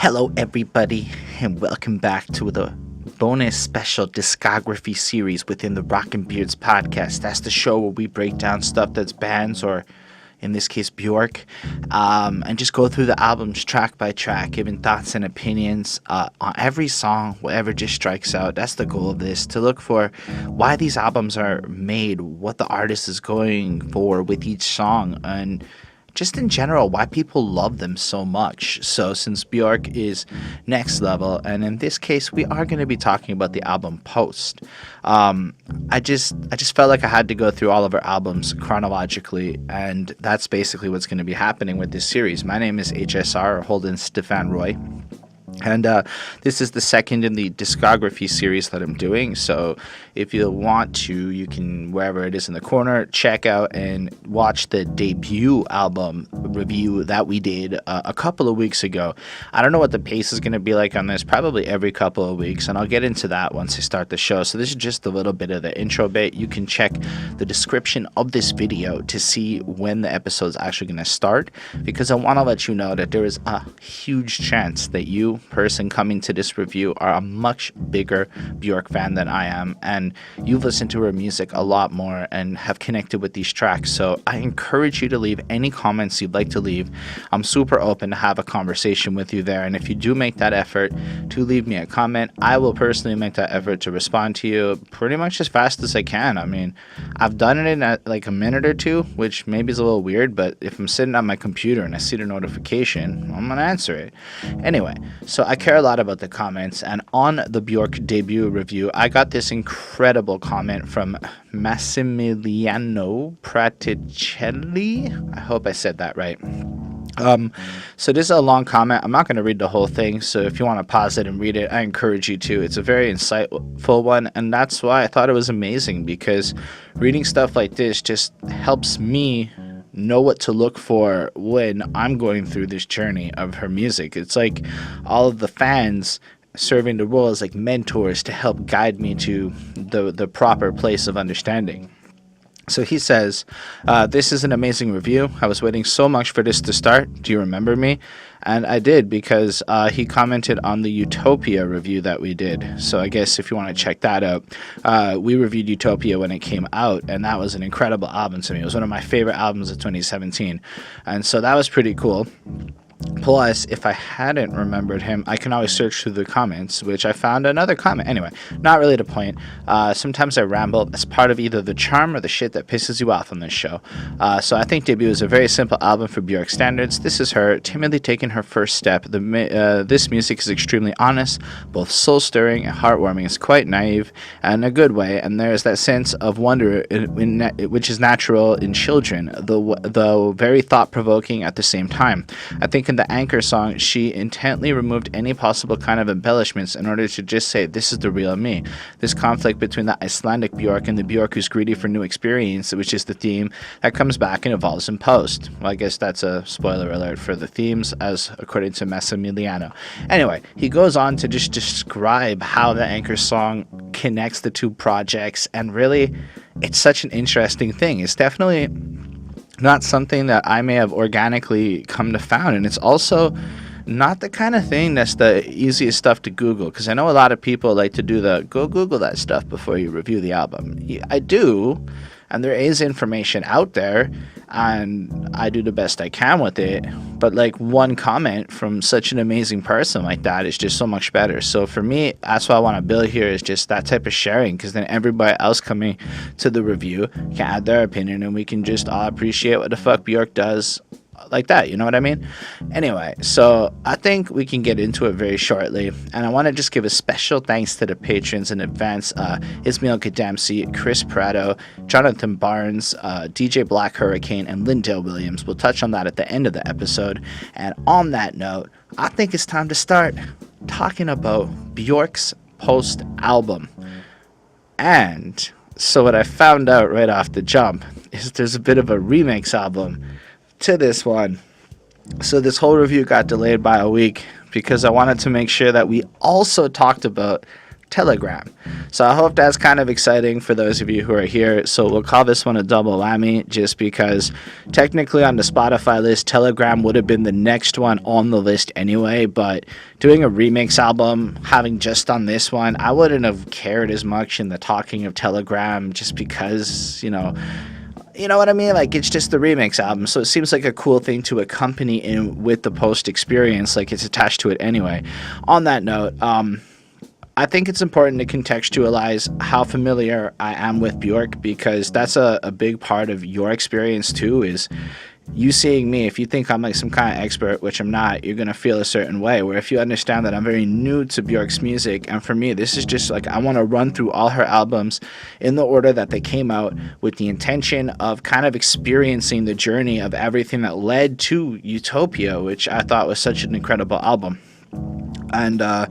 Hello, everybody, and welcome back to the bonus special discography series within the Rock and Beards podcast. That's the show where we break down stuff that's bands, or in this case, Björk, and just go through the albums track by track, giving thoughts and opinions on every song, whatever just strikes out. That's the goal of this, to look for why these albums are made, what the artist is going for with each song, and just in general, why people love them so much. So since Björk is next level, and in this case, we are going to be talking about the album Post. I just felt like I had to go through all of her albums chronologically, and that's basically what's going to be happening with this series. My name is HSR, or Holden Stephan Roy. And this is the second in the discography series that I'm doing. So if you want to, you can, wherever it is in the corner, check out and watch the debut album review that we did a couple of weeks ago. I don't know what the pace is going to be like on this, probably every couple of weeks, and I'll get into that once I start the show. So this is just a little bit of the intro bit. You can check the description of this video to see when the episode is actually going to start, because I want to let you know that there is a huge chance that you, person coming to this review, are a much bigger Björk fan than I am, and you've listened to her music a lot more and have connected with these tracks. So I encourage you to leave any comments you'd like to leave. I'm super open to have a conversation with you there, and if you do make that effort to leave me a comment, I will personally make that effort to respond to you pretty much as fast as I can. I mean, I've done it in like a minute or two, which maybe is a little weird, but if I'm sitting on my computer and I see the notification, I'm gonna answer it anyway. So I care a lot about the comments, and on the Björk debut review, I got this incredible comment from Massimiliano Praticelli. I hope I said that right. So this is a long comment. I'm not going to read the whole thing, so if you want to pause it and read it, I encourage you to. It's a very insightful one, and that's why I thought it was amazing, because reading stuff like this just helps me know what to look for when I'm going through this journey of her music. It's like all of the fans serving the role as like mentors to help guide me to the proper place of understanding. So he says, this is an amazing review. I was waiting so much for this to start. Do you remember me? And I did, because he commented on the Utopia review that we did. So I guess if you want to check that out, we reviewed Utopia when it came out, and that was an incredible album to me. It was one of my favorite albums of 2017. And so that was pretty cool. Plus, if I hadn't remembered him, I can always search through the comments, which I found another comment. Anyway, not really the point. Sometimes I ramble as part of either the charm or the shit that pisses you off on this show. So I think Debut is a very simple album for Björk standards. This is her timidly taking her first step. This music is extremely honest, both soul-stirring and heartwarming. It's quite naive in a good way, and there is that sense of wonder which is natural in children, though very thought-provoking at the same time. I think in the Anchor song, she intently removed any possible kind of embellishments in order to just say, this is the real me. This conflict between the Icelandic Björk and the Björk who's greedy for new experience, which is the theme that comes back and evolves in Post. Well, I guess that's a spoiler alert for the themes, as according to Massimiliano. Anyway, he goes on to just describe how the Anchor song connects the two projects, and really, it's such an interesting thing. It's definitely not something that I may have organically come to found, and it's also not the kind of thing that's the easiest stuff to Google, because I know a lot of people like to do the go Google that stuff before you review the album. I do, and there is information out there, and I do the best I can with it, but like one comment from such an amazing person like that is just so much better. So for me, that's what I want to build here, is just that type of sharing, because then everybody else coming to the review can add their opinion, and we can just all appreciate what the fuck Björk does like that, you know what I mean? Anyway, so I think we can get into it very shortly, and I want to just give a special thanks to the patrons in advance. Ismail Kadamsi, Chris Prado, Jonathan Barnes, DJ Black Hurricane, and Lindell Williams. We'll touch on that at the end of the episode. And on that note, I think it's time to start talking about Björk's Post album. And so what I found out right off the jump is there's a bit of a remix album to this one. So this whole review got delayed by a week, because I wanted to make sure that we also talked about Telegram. So I hope that's kind of exciting for those of you who are here. So we'll call this one a double whammy, just because technically on the Spotify list, Telegram would have been the next one on the list anyway, but doing a remix album, having just done this one, I wouldn't have cared as much in the talking of Telegram, just because, you know what I mean? Like, it's just the remix album, so it seems like a cool thing to accompany in with the post experience, like it's attached to it anyway. On that note, I think it's important to contextualize how familiar I am with Björk, because that's a big part of your experience too, is you seeing me. If you think I'm like some kind of expert, which I'm not, you're going to feel a certain way. Where if you understand that I'm very new to Björk's music, and for me, this is just like, I want to run through all her albums in the order that they came out, with the intention of kind of experiencing the journey of everything that led to Utopia, which I thought was such an incredible album. And I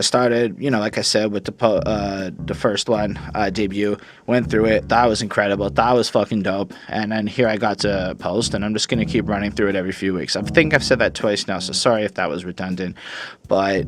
started, like I said, with the first one, Debut, went through it, thought it was incredible, thought it was fucking dope, and then here I got to Post, and I'm just going to keep running through it every few weeks. I think I've said that twice now, so sorry if that was redundant, but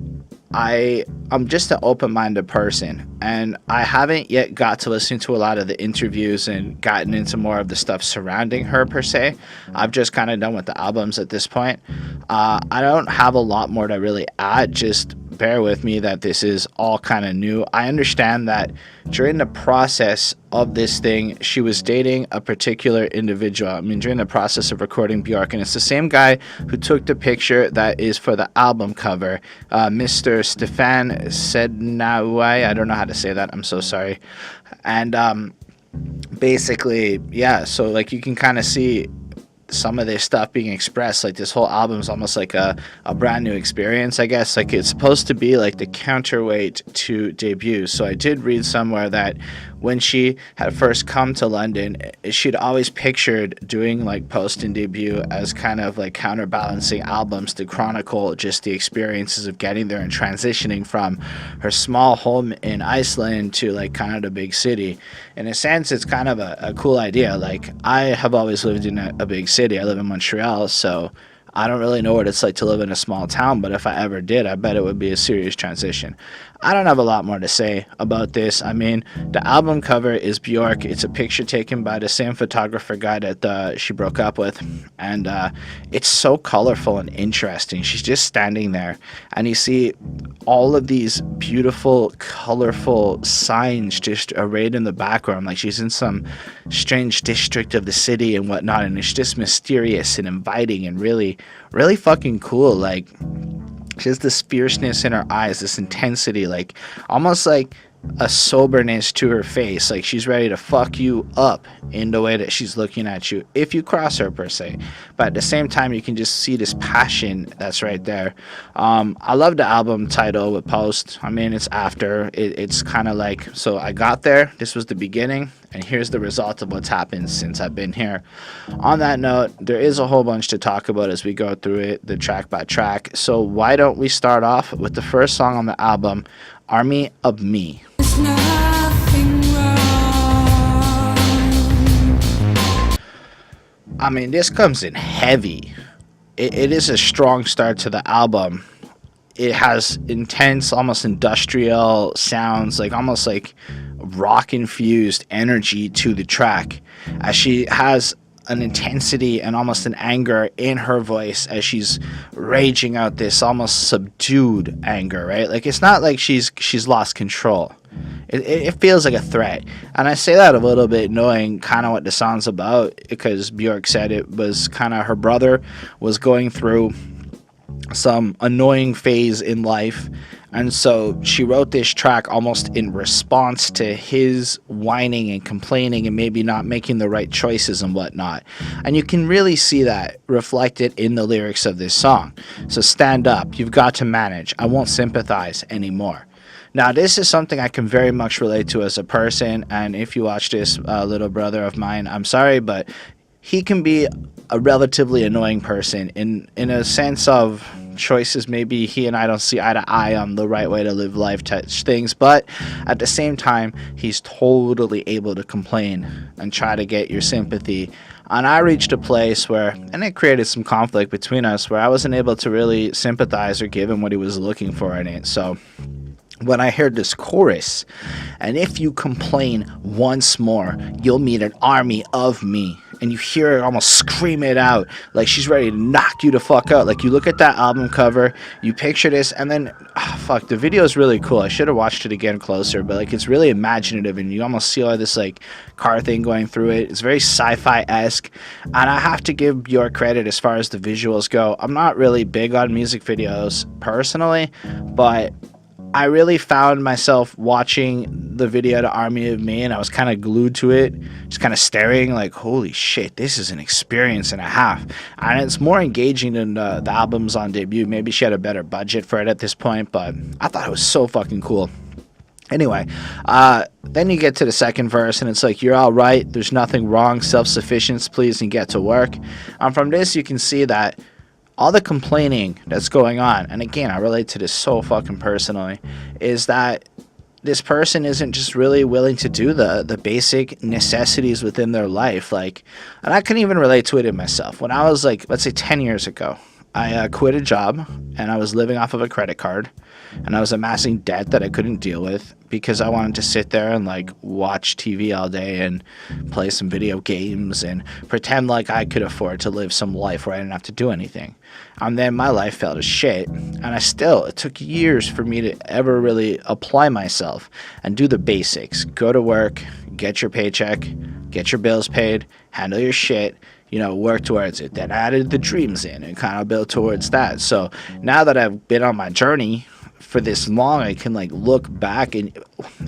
I'm just an open-minded person, and I haven't yet got to listen to a lot of the interviews and gotten into more of the stuff surrounding her per se. I've just kind of done with the albums at this point. I don't have a lot more to really add, just bear with me that this is all kind of new. I understand that during the process of this thing, she was dating a particular individual. I mean, during the process of recording Björk, and it's the same guy who took the picture that is for the album cover, Mr. Stephan Roy. I don't know how to say that. I'm so sorry. And basically, yeah, so like you can kind of see some of this stuff being expressed. Like, this whole album is almost like a brand new experience, I guess. Like, it's supposed to be like the counterweight to Debut. So I did read somewhere that when she had first come to London, she'd always pictured doing like Post and Debut as kind of like counterbalancing albums to chronicle just the experiences of getting there and transitioning from her small home in Iceland to like kind of the big city. In a sense, it's kind of a cool idea. Like, I have always lived in a big city. I live in Montreal, so I don't really know what it's like to live in a small town, but if I ever did, I bet it would be a serious transition. I don't have a lot more to say about this. I mean, the album cover is Björk. It's a picture taken by the same photographer guy that she broke up with, and it's so colorful and interesting. She's just standing there, and you see all of these beautiful, colorful signs just arrayed in the background, like she's in some strange district of the city and whatnot, and it's just mysterious and inviting and really, really fucking cool. Like, she has this fierceness in her eyes, this intensity, like almost like a soberness to her face. Like, she's ready to fuck you up in the way that she's looking at you if you cross her per se. But at the same time, you can just see this passion that's right there. I love the album title with Post. I mean, it's after. It's kind of like, so I got there, this was the beginning, and here's the result of what's happened since I've been here. On that note, there is a whole bunch to talk about as we go through it, the track by track. So why don't we start off with the first song on the album, Army of Me. I mean, this comes in heavy. It is a strong start to the album. It has intense, almost industrial sounds, like almost like rock-infused energy to the track, as she has an intensity and almost an anger in her voice as she's raging out this almost subdued anger, right? Like, it's not like she's lost control. It feels like a threat. And I say that a little bit knowing kind of what the song's about, because Björk said it was kind of her brother was going through some annoying phase in life, and so she wrote this track almost in response to his whining and complaining and maybe not making the right choices and whatnot. And you can really see that reflected in the lyrics of this song. So stand up, you've got to manage, I won't sympathize anymore. Now, this is something I can very much relate to as a person, and if you watch this, little brother of mine, I'm sorry, but he can be a relatively annoying person in a sense of choices. Maybe he and I don't see eye to eye on the right way to live life touch things, but at the same time, he's totally able to complain and try to get your sympathy. And I reached a place where, and it created some conflict between us, where I wasn't able to really sympathize or give him what he was looking for in it. So when I heard this chorus, and if you complain once more, you'll meet an army of me. And you hear her almost scream it out, like she's ready to knock you the fuck out. Like, you look at that album cover, you picture this, and then, the video is really cool. I should have watched it again closer, but, like, it's really imaginative, and you almost see all this, like, car thing going through it. It's very sci-fi-esque, and I have to give Björk credit as far as the visuals go. I'm not really big on music videos, personally, but I really found myself watching the video to Army of Me, and I was kind of glued to it, just kind of staring like, holy shit, this is an experience and a half. And it's more engaging than the albums on debut. Maybe she had a better budget for it at this point, but I thought it was so fucking cool. Anyway, then you get to the second verse, and it's like, you're all right, there's nothing wrong, self-sufficient, please, and get to work. And from this, you can see that all the complaining that's going on, and again, I relate to this so fucking personally, is that this person isn't just really willing to do the basic necessities within their life. Like, and I can even relate to it in myself. When I was like, let's say 10 years ago, I quit a job, and I was living off of a credit card, and I was amassing debt that I couldn't deal with because I wanted to sit there and, like, watch TV all day and play some video games and pretend like I could afford to live some life where I didn't have to do anything. And then my life fell to shit, and it took years for me to ever really apply myself and do the basics. Go to work, get your paycheck, get your bills paid, handle your shit, work towards it. Then I added the dreams in and kind of built towards that. So now that I've been on my journey for this long, I can, like, look back and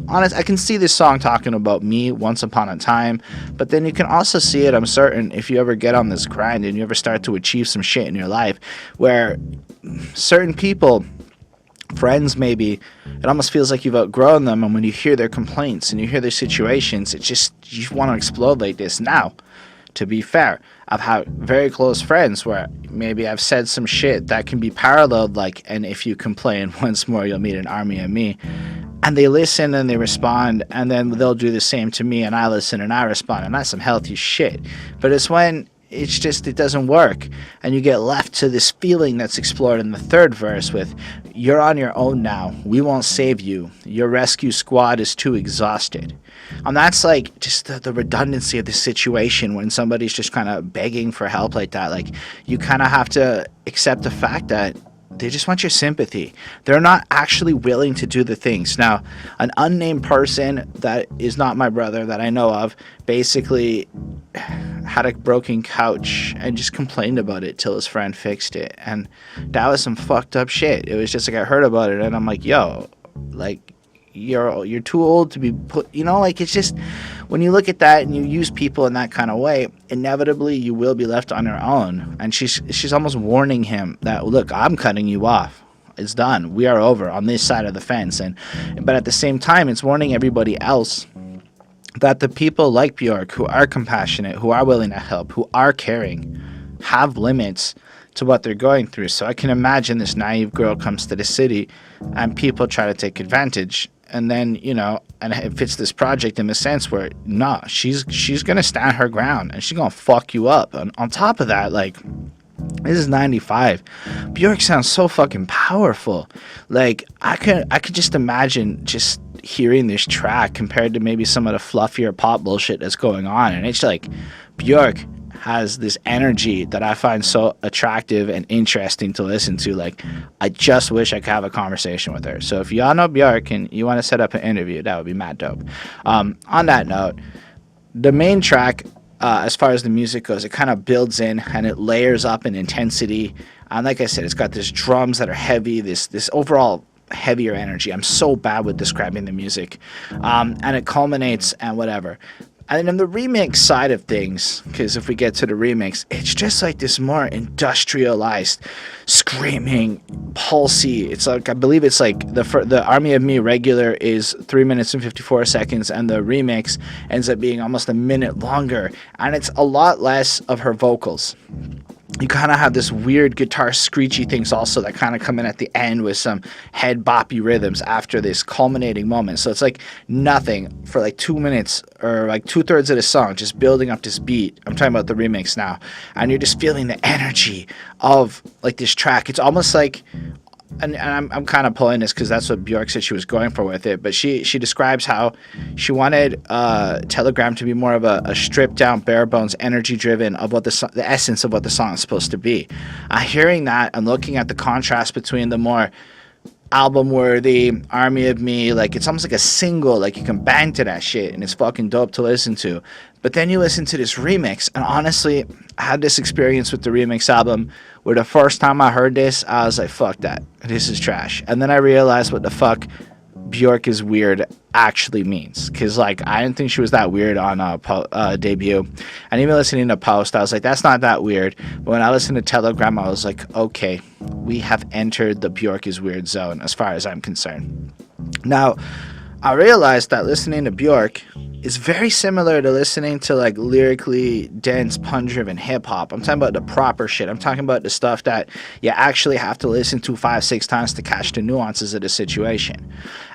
I can see this song talking about me once upon a time, but then you can also see it, I'm certain, if you ever get on this grind and you ever start to achieve some shit in your life where certain people, friends maybe, it almost feels like you've outgrown them, and when you hear their complaints and you hear their situations, it just, you want to explode like this. Now, to be fair, I've had very close friends where maybe I've said some shit that can be paralleled, like, and if you complain once more, you'll meet an army of me. And they listen and they respond, and then they'll do the same to me, and I listen and I respond, and that's some healthy shit. But it's when it's just, it doesn't work, and you get left to this feeling that's explored in the third verse with, you're on your own now, we won't save you, your rescue squad is too exhausted. And that's, like, just the redundancy of the situation when somebody's just kind of begging for help like that. Like, you kind of have to accept the fact that they just want your sympathy. They're not actually willing to do the things. Now, an unnamed person that is not my brother that I know of basically had a broken couch and just complained about it till his friend fixed it. And that was some fucked up shit. It was just like, I heard about it and I'm like, yo, like, you're too old to be put, like, it's just, when you look at that and you use people in that kind of way, inevitably you will be left on your own. And she's almost warning him that, look, I'm cutting you off. It's done. We are over on this side of the fence. But at the same time, it's warning everybody else that the people like Björk, who are compassionate, who are willing to help, who are caring, have limits to what they're going through. So I can imagine this naive girl comes to the city and people try to take advantage. And then, and it fits this project in the sense where, nah, she's going to stand her ground and she's going to fuck you up. And on top of that, like, this is 95. Björk sounds so fucking powerful. Like, I could just imagine just hearing this track compared to maybe some of the fluffier pop bullshit that's going on. And it's like, Björk has this energy that I find so attractive and interesting to listen to. Like, I just wish I could have a conversation with her. So if y'all know Björk and you want to set up an interview, that would be mad dope. On that note, the main track, as far as the music goes, it kind of builds in and it layers up in intensity. And like I said, it's got these drums that are heavy, this overall heavier energy. I'm so bad with describing the music. And it culminates and whatever. And then the remix side of things, because if we get to the remix, it's just like this more industrialized, screaming, pulsy. It's like, I believe it's like the Army of Me regular is 3 minutes and 54 seconds, and the remix ends up being almost a minute longer. And it's a lot less of her vocals. You kind of have this weird guitar screechy things also that kind of come in at the end with some head boppy rhythms after this culminating moment. So it's like nothing for like 2 minutes or like 2/3 of the song, just building up this beat. I'm talking about the remix now. And you're just feeling the energy of like this track. It's almost like I'm kind of pulling this because that's what Björk said she was going for with it, but she describes how she wanted Telegram to be more of a stripped down, bare bones, energy driven of what the essence of what the song is supposed to be. Hearing that and looking at the contrast between the more album worthy Army of Me, like it's almost like a single, like you can bang to that shit and it's fucking dope to listen to. But then you listen to this remix, and honestly, I had this experience with the remix album where the first time I heard this, I was like, fuck that, this is trash. And then I realized what the fuck Björk is weird actually means, because like I didn't think she was that weird on debut, and even listening to Post I was like, that's not that weird. But when I listened to Telegram, I was like, okay, we have entered the Björk is weird zone as far as I'm concerned. Now I realized that listening to Björk is very similar to listening to like lyrically dense pun-driven hip-hop. I'm talking about the proper shit. I'm talking about the stuff that you actually have to listen to 5-6 times to catch the nuances of the situation.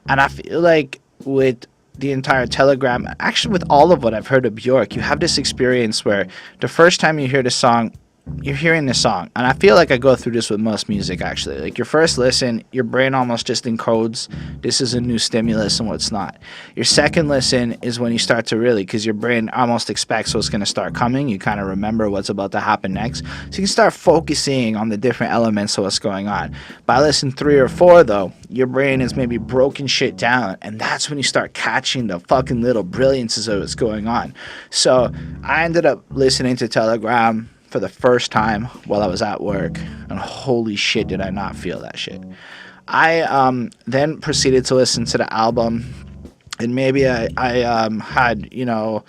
And I feel like with the entire Telegram, actually with all of what I've heard of Björk, you have this experience where the first time you hear the song, you're hearing the song, and I feel like I go through this with most music actually. Like your first listen, your brain almost just encodes this is a new stimulus and what's not. Your second listen is when you start to really, because your brain almost expects what's going to start coming. You kind of remember what's about to happen next, so you can start focusing on the different elements of what's going on. By listen 3 or 4 though, your brain is maybe broken shit down, and that's when you start catching the fucking little brilliances of what's going on. So I ended up listening to Telegram for the first time while I was at work, and holy shit did I not feel that shit. I then proceeded to listen to the album, and maybe I had, you know,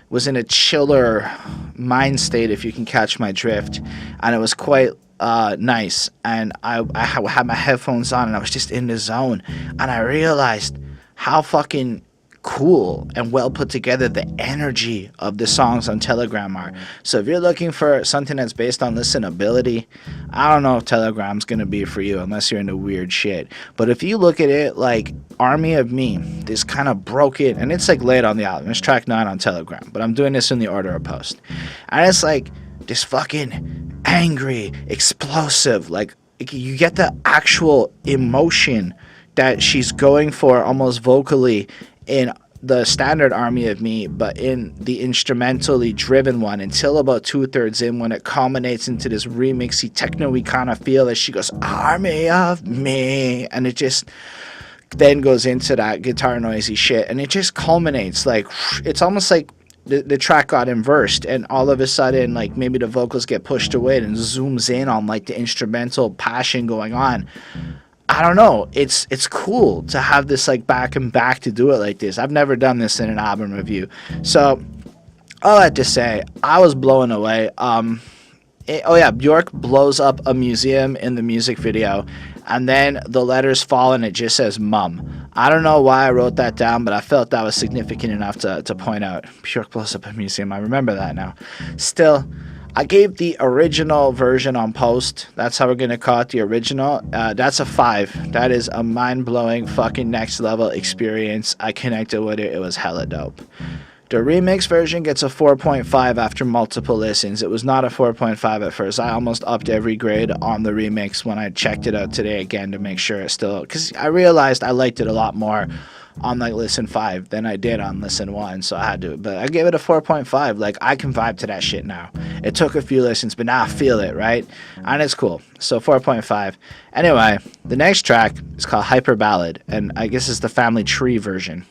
was in a chiller mind state, if you can catch my drift, and it was quite nice, and I had my headphones on and I was just in the zone, and I realized how fucking cool and well put together the energy of the songs on Telegram are. So if you're looking for something that's based on listenability, I don't know if Telegram's gonna be for you unless you're into weird shit. But if you look at it like Army of Me, this kind of broke it, and it's like late on the album. It's track 9 on Telegram, but I'm doing this in the order of Post, and it's like this fucking angry, explosive, like you get the actual emotion that she's going for almost vocally in the standard Army of Me, but in the instrumentally driven one, until about 2/3 in, when it culminates into this remixy techno-y kind of feel as she goes Army of Me, and it just then goes into that guitar noisy shit, and it just culminates like it's almost like the track got inversed, and all of a sudden like maybe the vocals get pushed away and zooms in on like the instrumental passion going on. I don't know. It's cool to have this like back and back to do it like this. I've never done this in an album review. So all I had to say, I was blown away. Björk blows up a museum in the music video, and then the letters fall and it just says mum. I don't know why I wrote that down, but I felt that was significant enough to point out. Björk blows up a museum. I remember that now. Still, I gave the original version on Post. That's how we're going to call it, the original. That's a 5. That is a mind-blowing fucking next level experience. I connected with it. It was hella dope. The remix version gets a 4.5 after multiple listens. It was not a 4.5 at first. I almost upped every grade on the remix when I checked it out today again to make sure it's still... Because I realized I liked it a lot more on like listen 5 than I did on listen 1, so I had to, but I gave it a 4.5. Like I can vibe to that shit now. It took a few listens, but now I feel it, right? And it's cool. So 4.5. Anyway, the next track is called Hyper-Ballad, and I guess it's the family tree version.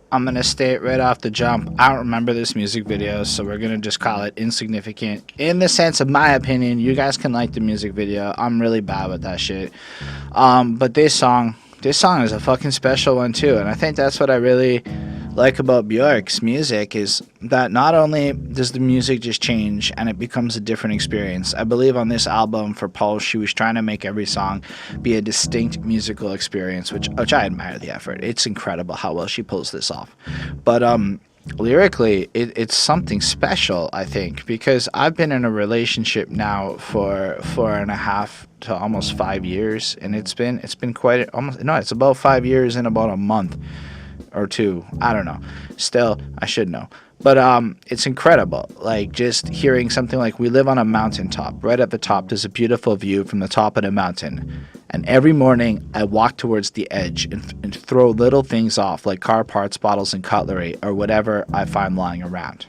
I'm going to state right off the jump, I don't remember this music video, so we're going to just call it insignificant. In the sense of my opinion, you guys can like the music video. I'm really bad with that shit. But this song is a fucking special one too, and I think that's what I really like about Björk's music, is that not only does the music just change and it becomes a different experience. I believe on this album for Pulse, she was trying to make every song be a distinct musical experience, which I admire the effort. It's incredible how well she pulls this off. But lyrically, it's something special, I think, because I've been in a relationship now for 4.5 to almost 5 years, and it's been quite it's about 5 years and about a month or 2, I don't know. Still, I should know. But it's incredible. Like, just hearing something like, we live on a mountaintop. Right at the top, there's a beautiful view from the top of the mountain. And every morning, I walk towards the edge and throw little things off, like car parts, bottles, and cutlery, or whatever I find lying around.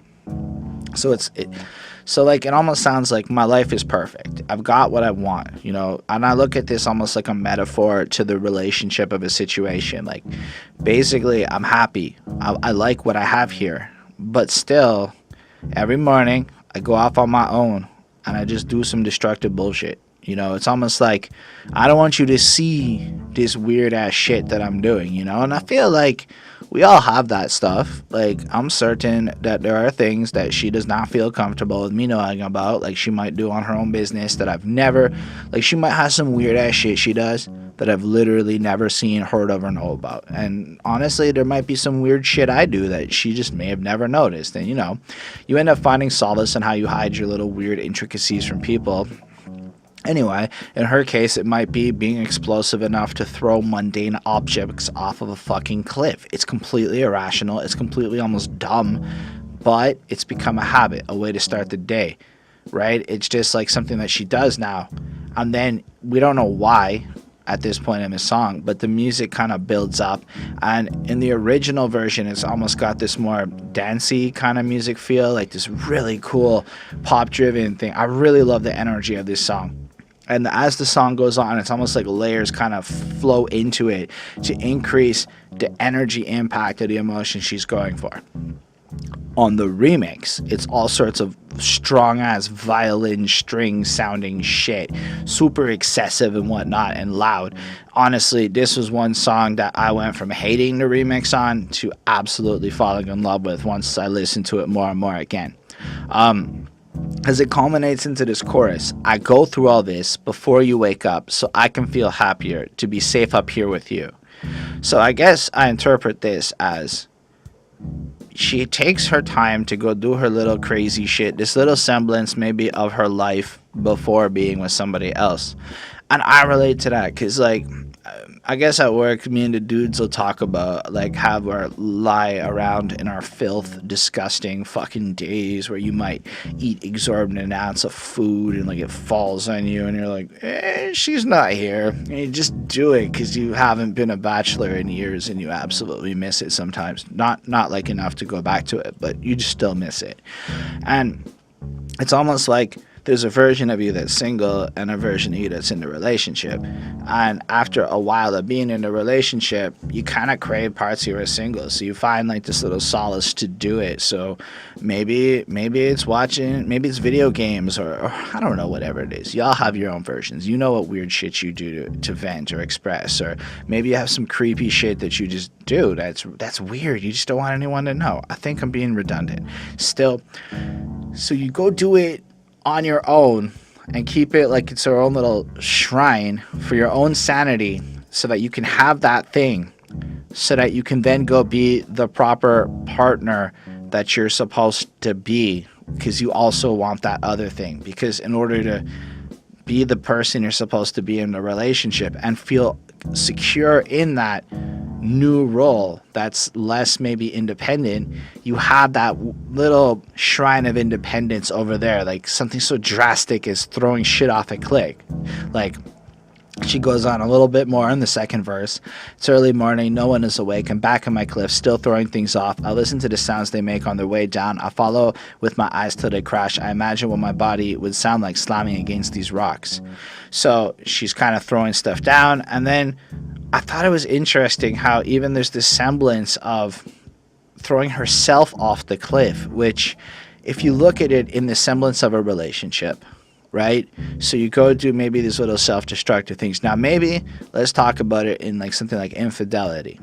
So it almost sounds like my life is perfect. I've got what I want, and I look at this almost like a metaphor to the relationship of a situation. Like, basically, I'm happy. I like what I have here, but still, every morning I go off on my own and I just do some destructive bullshit. It's almost like, I don't want you to see this weird ass shit that I'm doing, and I feel like we all have that stuff. Like, I'm certain that there are things that she does not feel comfortable with me knowing about. Like, she might do on her own business that I've never, like, she might have some weird ass shit she does that I've literally never seen, heard of, or know about. And honestly, there might be some weird shit I do that she just may have never noticed. And, you end up finding solace in how you hide your little weird intricacies from people. Anyway, in her case, it might be being explosive enough to throw mundane objects off of a fucking cliff. It's completely irrational. It's completely almost dumb, but it's become a habit, a way to start the day, right? It's just like something that she does now. And then we don't know why at this point in the song, but the music kind of builds up. And in the original version, it's almost got this more dancey kind of music feel, like this really cool pop-driven thing. I really love the energy of this song. And as the song goes on, it's almost like layers kind of flow into it to increase the energy impact of the emotion she's going for. On the remix, it's all sorts of strong-ass violin string sounding shit, super excessive and whatnot, and loud. Honestly, this was one song that I went from hating the remix on to absolutely falling in love with once I listened to it more and more again. As it culminates into this chorus, I go through all this before you wake up so I can feel happier to be safe up here with you. So I guess I interpret this as she takes her time to go do her little crazy shit, this little semblance maybe of her life before being with somebody else. And I relate to that because, like, I guess at work, me and the dudes will talk about, like, have our lie around in our filth, disgusting fucking days where you might eat exorbitant amounts of food and, like, it falls on you and you're like, she's not here. And you just do it because you haven't been a bachelor in years and you absolutely miss it sometimes. Not like enough to go back to it, but you just still miss it. And it's almost like there's a version of you that's single and a version of you that's in the relationship. And after a while of being in the relationship, you kind of crave parts of you as single. So you find like this little solace to do it. So maybe it's watching, maybe it's video games or I don't know, whatever it is. Y'all have your own versions. You know what weird shit you do to vent or express. Or maybe you have some creepy shit that you just do that's weird. You just don't want anyone to know. I think I'm being redundant. Still, so you go do it on your own and keep it like it's your own little shrine for your own sanity so that you can have that thing so that you can then go be the proper partner that you're supposed to be because you also want that other thing. Because in order to be the person you're supposed to be in a relationship and feel secure in that new role that's less maybe independent, you have that little shrine of independence over there, like something so drastic as throwing shit off a cliff. Like, she goes on a little bit more in the second verse. It's early morning, no one is awake. I'm back on my cliff, still throwing things off. I listen to the sounds they make on their way down. I follow with my eyes till they crash. I imagine what my body would sound like slamming against these rocks. So she's kind of throwing stuff down, and then I thought it was interesting how even there's this semblance of throwing herself off the cliff, which if you look at it in the semblance of a relationship, right? So you go do maybe these little self-destructive things. Now maybe let's talk about it in like something like infidelity.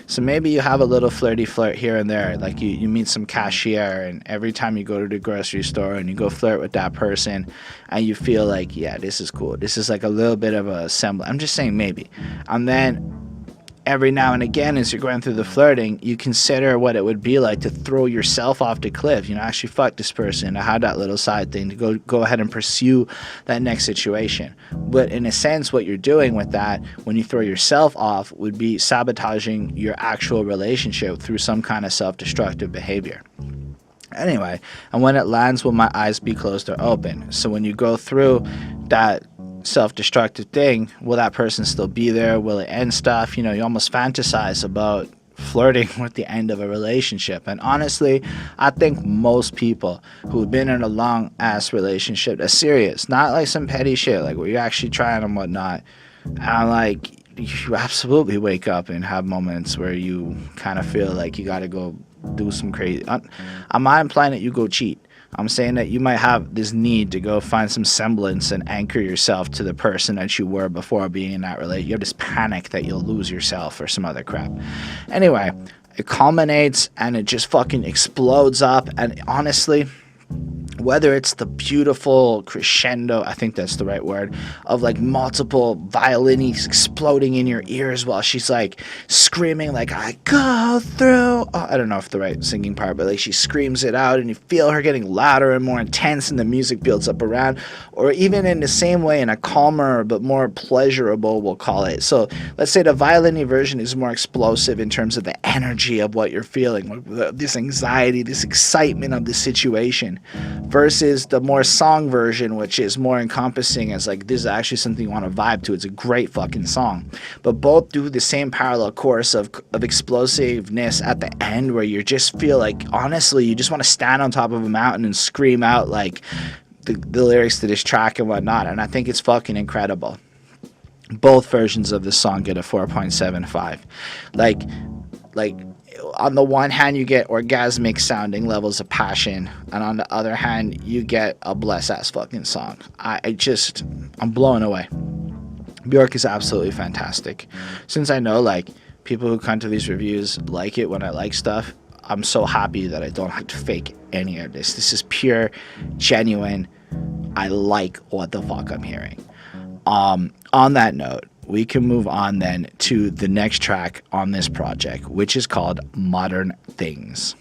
So maybe you have a little flirty flirt here and there, like you meet some cashier and every time you go to the grocery store and you go flirt with that person and you feel like, yeah, this is cool. This is like a little bit of a semblance. I'm just saying maybe. And then every now and again, as you're going through the flirting, you consider what it would be like to throw yourself off the cliff. Actually fuck this person. I had that little side thing to go ahead and pursue that next situation. But in a sense, what you're doing with that, when you throw yourself off, would be sabotaging your actual relationship through some kind of self-destructive behavior. Anyway, and when it lands, will my eyes be closed or open? So when you go through that self-destructive thing, will that person still be there? Will it end stuff? You almost fantasize about flirting with the end of a relationship. And honestly, I think most people who've been in a long ass relationship that's serious, not like some petty shit, like where you're actually trying and whatnot, and like you absolutely wake up and have moments where you kind of feel like you gotta go do some crazy. I'm not implying that you go cheat. I'm saying that you might have this need to go find some semblance and anchor yourself to the person that you were before being in that relationship. You have this panic that you'll lose yourself or some other crap. Anyway, it culminates and it just fucking explodes up. And honestly, whether it's the beautiful crescendo, I think that's the right word, of like multiple violins exploding in your ears while she's like screaming like, I go through, I don't know if the right singing part, but like she screams it out and you feel her getting louder and more intense and the music builds up around, or even in the same way in a calmer but more pleasurable, we'll call it. So let's say the violin version is more explosive in terms of the energy of what you're feeling, this anxiety, this excitement of the situation, versus the more song version, which is more encompassing as like, this is actually something you want to vibe to. It's a great fucking song. But both do the same parallel course of explosiveness at the end, where you just feel like, honestly, you just want to stand on top of a mountain and scream out like the lyrics to this track and whatnot. And I think it's fucking incredible. Both versions of this song get a 4.75. Like on the one hand, you get orgasmic sounding levels of passion, and on the other hand, you get a bless ass fucking song. I'm blown away. Björk is absolutely fantastic. Since I know like people who come to these reviews like it when I like stuff, I'm so happy that I don't have to fake any of this. This is pure, genuine. I like what the fuck I'm hearing. On that note, we can move on then to the next track on this project, which is called Modern Things.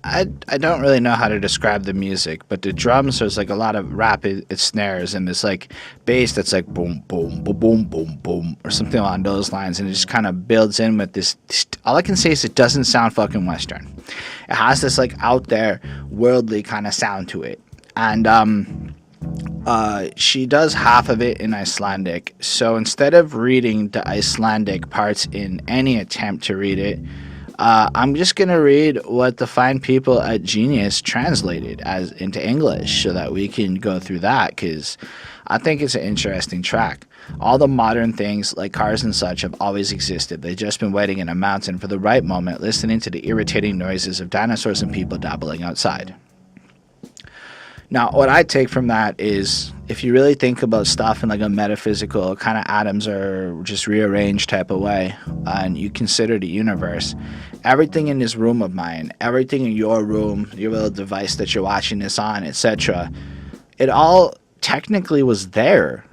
I don't really know how to describe the music, but the drums, there's like a lot of rapid snares and this like bass that's like boom, boom, boom, boom, boom, boom, or something along those lines, and it just kind of builds in with this. All I can say is it doesn't sound fucking Western. It has this like out there, worldly kind of sound to it. And she does half of it in Icelandic. So instead of reading the Icelandic parts in any attempt to read it, I'm just going to read what the fine people at Genius translated as into English so that we can go through that, because I think it's an interesting track. All the modern things, like cars and such, have always existed. They've just been waiting in a mountain for the right moment, listening to the irritating noises of dinosaurs and people dabbling outside. Now, what I take from that is, if you really think about stuff in like a metaphysical kind of atoms are just rearranged type of way, and you consider the universe, everything in this room of mine, everything in your room, your little device that you're watching this on, etc., it all technically was there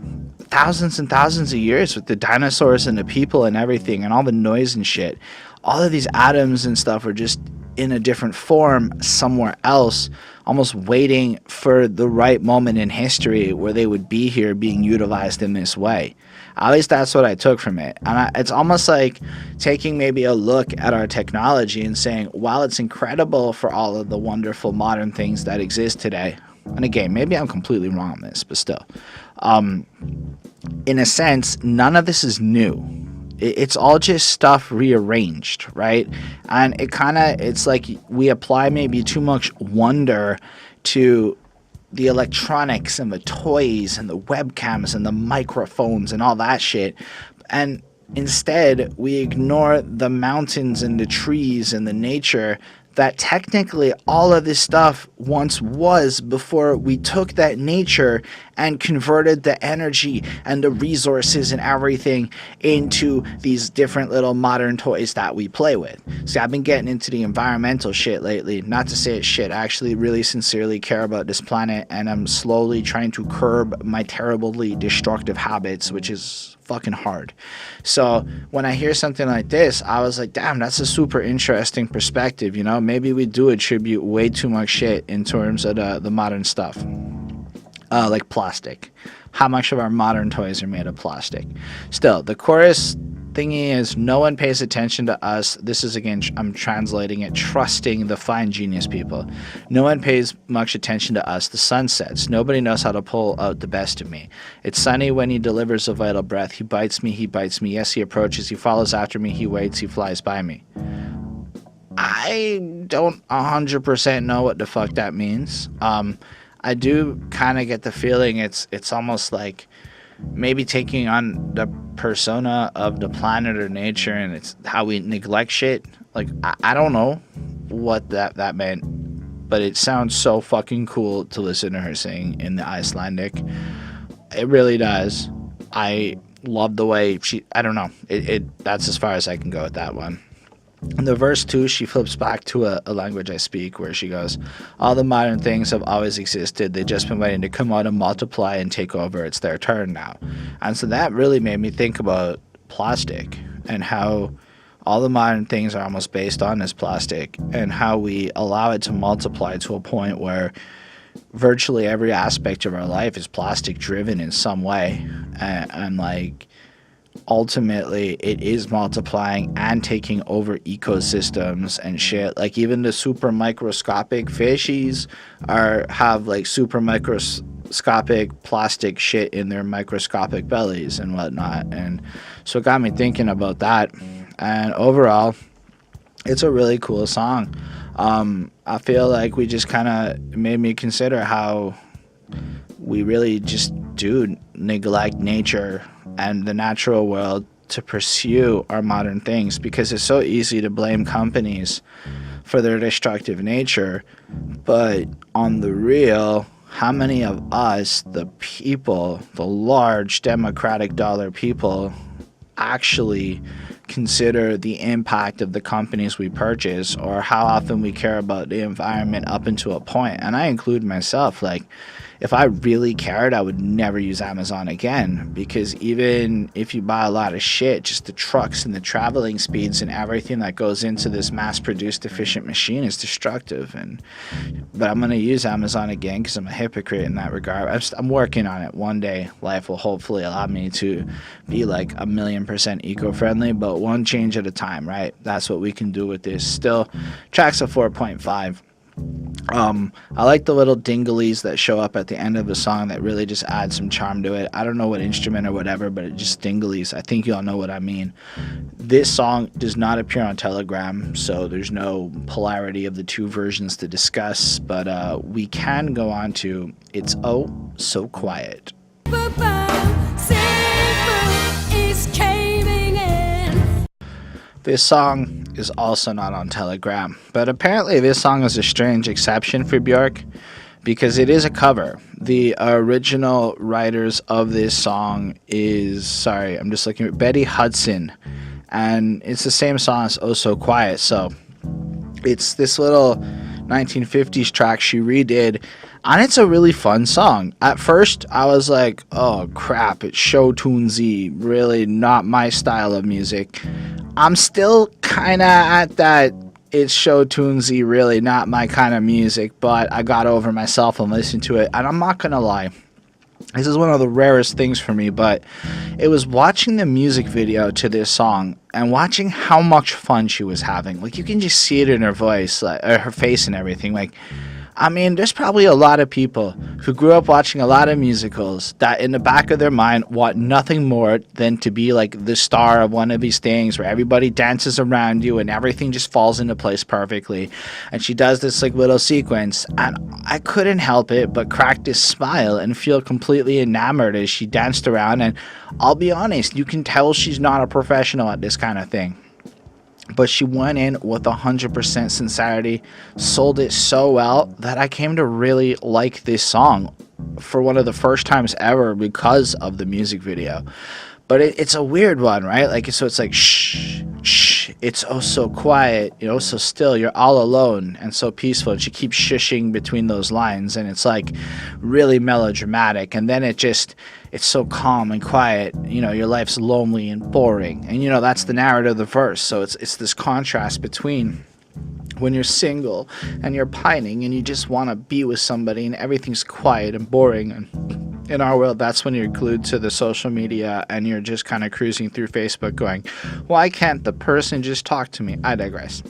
thousands and thousands of years with the dinosaurs and the people and everything and all the noise and shit. All of these atoms and stuff are just in a different form somewhere else, almost waiting for the right moment in history where they would be here being utilized in this way. At least that's what I took from it. And it's almost like taking maybe a look at our technology and saying, while it's incredible for all of the wonderful modern things that exist today, and again, maybe I'm completely wrong on this, but still, in a sense, none of this is new. It's all just stuff rearranged, right? And it's like we apply maybe too much wonder to the electronics and the toys and the webcams and the microphones and all that shit. And instead, we ignore the mountains and the trees and the nature that technically all of this stuff once was before we took that nature and converted the energy and the resources and everything into these different little modern toys that we play with. See, I've been getting into the environmental shit lately. Not to say it's shit. I actually really sincerely care about this planet, and I'm slowly trying to curb my terribly destructive habits, which is fucking hard. So when I hear something like this, I was like, damn, that's a super interesting perspective, you know? Maybe we do attribute way too much shit in terms of the modern stuff. Like plastic. How much of our modern toys are made of plastic? Still, the chorus thingy is, no one pays attention to us. This is, again, I'm translating it, trusting the fine genius people. No one pays much attention to us. The sun sets. Nobody knows how to pull out the best of me. It's sunny when he delivers a vital breath. He bites me, he bites me. Yes, he approaches, he follows after me, he waits, he flies by me. I don't 100% know what the fuck that means. I do kind of get the feeling it's almost like maybe taking on the persona of the planet or nature, and it's how we neglect shit. Like, I don't know what that meant, but it sounds so fucking cool to listen to her sing in the Icelandic. It really does. I love the way I don't know. That's as far as I can go with that one. In the verse 2, she flips back to a language I speak, where she goes, all the modern things have always existed. They've just been waiting to come out and multiply and take over. It's their turn now. And so that really made me think about plastic and how all the modern things are almost based on this plastic, and how we allow it to multiply to a point where virtually every aspect of our life is plastic driven in some way. And like, ultimately it is multiplying and taking over ecosystems and shit. Like, even the super microscopic fishies have like super microscopic plastic shit in their microscopic bellies and whatnot. And so it got me thinking about that. And overall, it's a really cool song. I feel like we just kind of made me consider how we really just do neglect nature and the natural world to pursue our modern things, because it's so easy to blame companies for their destructive nature. But on the real, how many of us, the people, the large democratic dollar people, actually consider the impact of the companies we purchase, or how often we care about the environment up into a point? And I include myself. Like, if I really cared, I would never use Amazon again, because even if you buy a lot of shit, just the trucks and the traveling speeds and everything that goes into this mass-produced efficient machine is destructive. But I'm going to use Amazon again because I'm a hypocrite in that regard. I'm working on it. One day, life will hopefully allow me to be like 1,000,000% eco-friendly, but one change at a time, right? That's what we can do with this. Still, track's a 4.5. I like the little dinglies that show up at the end of the song that really just add some charm to it. I don't know what instrument or whatever, but it just dinglies. I think y'all know what I mean. This song does not appear on Telegram, so there's no polarity of the two versions to discuss, but we can go on to It's Oh So Quiet. This song is also not on Telegram, but apparently this song is a strange exception for Björk, because it is a cover. The original writers of this song is, I'm just looking at Betty Hudson, and it's the same song as Oh So Quiet. So it's this little 1950s track she redid, and it's a really fun song. At first, I was like, oh crap, it's show tunesy, really not my style of music. I'm still kind of at that it's show tunesy, really not my kind of music, but I got over myself and listened to it, and I'm not gonna lie, this is one of the rarest things for me, but it was watching the music video to this song and watching how much fun she was having. Like, you can just see it in her voice, like, or her face and everything. Like, I mean, there's probably a lot of people who grew up watching a lot of musicals that in the back of their mind want nothing more than to be like the star of one of these things where everybody dances around you and everything just falls into place perfectly. And she does this like little sequence, and I couldn't help it but crack this smile and feel completely enamored as she danced around. And I'll be honest, you can tell she's not a professional at this kind of thing. But she went in with 100% sincerity, sold it so well that I came to really like this song for one of the first times ever because of the music video. But it's a weird one, right? Like, so it's like, shh, shh, it's oh so quiet, you know, so still, you're all alone and so peaceful. And she keeps shushing between those lines, and it's like really melodramatic. And then it's so calm and quiet, you know, your life's lonely and boring. And, you know, that's the narrative of the verse. So it's this contrast between when you're single and you're pining and you just want to be with somebody and everything's quiet and boring, and in our world, that's when you're glued to the social media and you're just kind of cruising through Facebook going, why can't the person just talk to me? I digress.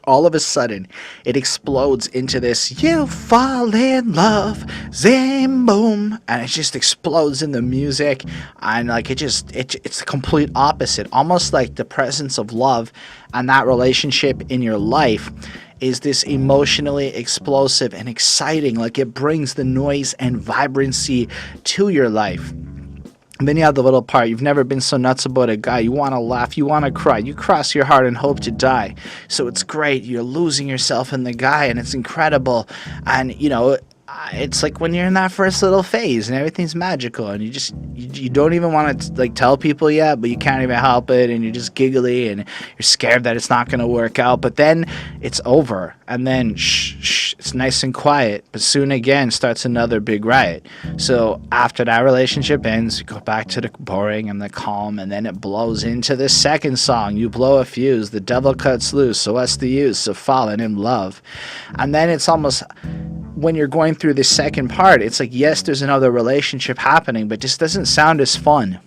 All of a sudden, it explodes into this, you fall in love, zim boom, and it just explodes in the music, and like it's the complete opposite, almost like the presence of love and that relationship in your life is this emotionally explosive and exciting, like it brings the noise and vibrancy to your life. And then you have the little part, you've never been so nuts about a guy, you want to laugh, you want to cry, you cross your heart and hope to die. So it's great, you're losing yourself in the guy, and it's incredible. And, you know, it's like when you're in that first little phase and everything's magical, and you don't even want to like tell people yet, but you can't even help it, and you're just giggly and you're scared that it's not going to work out. But then it's over, and then it's nice and quiet, but soon again starts another big riot. So after that relationship ends, you go back to the boring and the calm, and then it blows into the second song. You blow a fuse, the devil cuts loose, so what's the use of falling in love? And then it's almost, when you're going through the second part, it's like, yes, there's another relationship happening, but this doesn't sound as fun.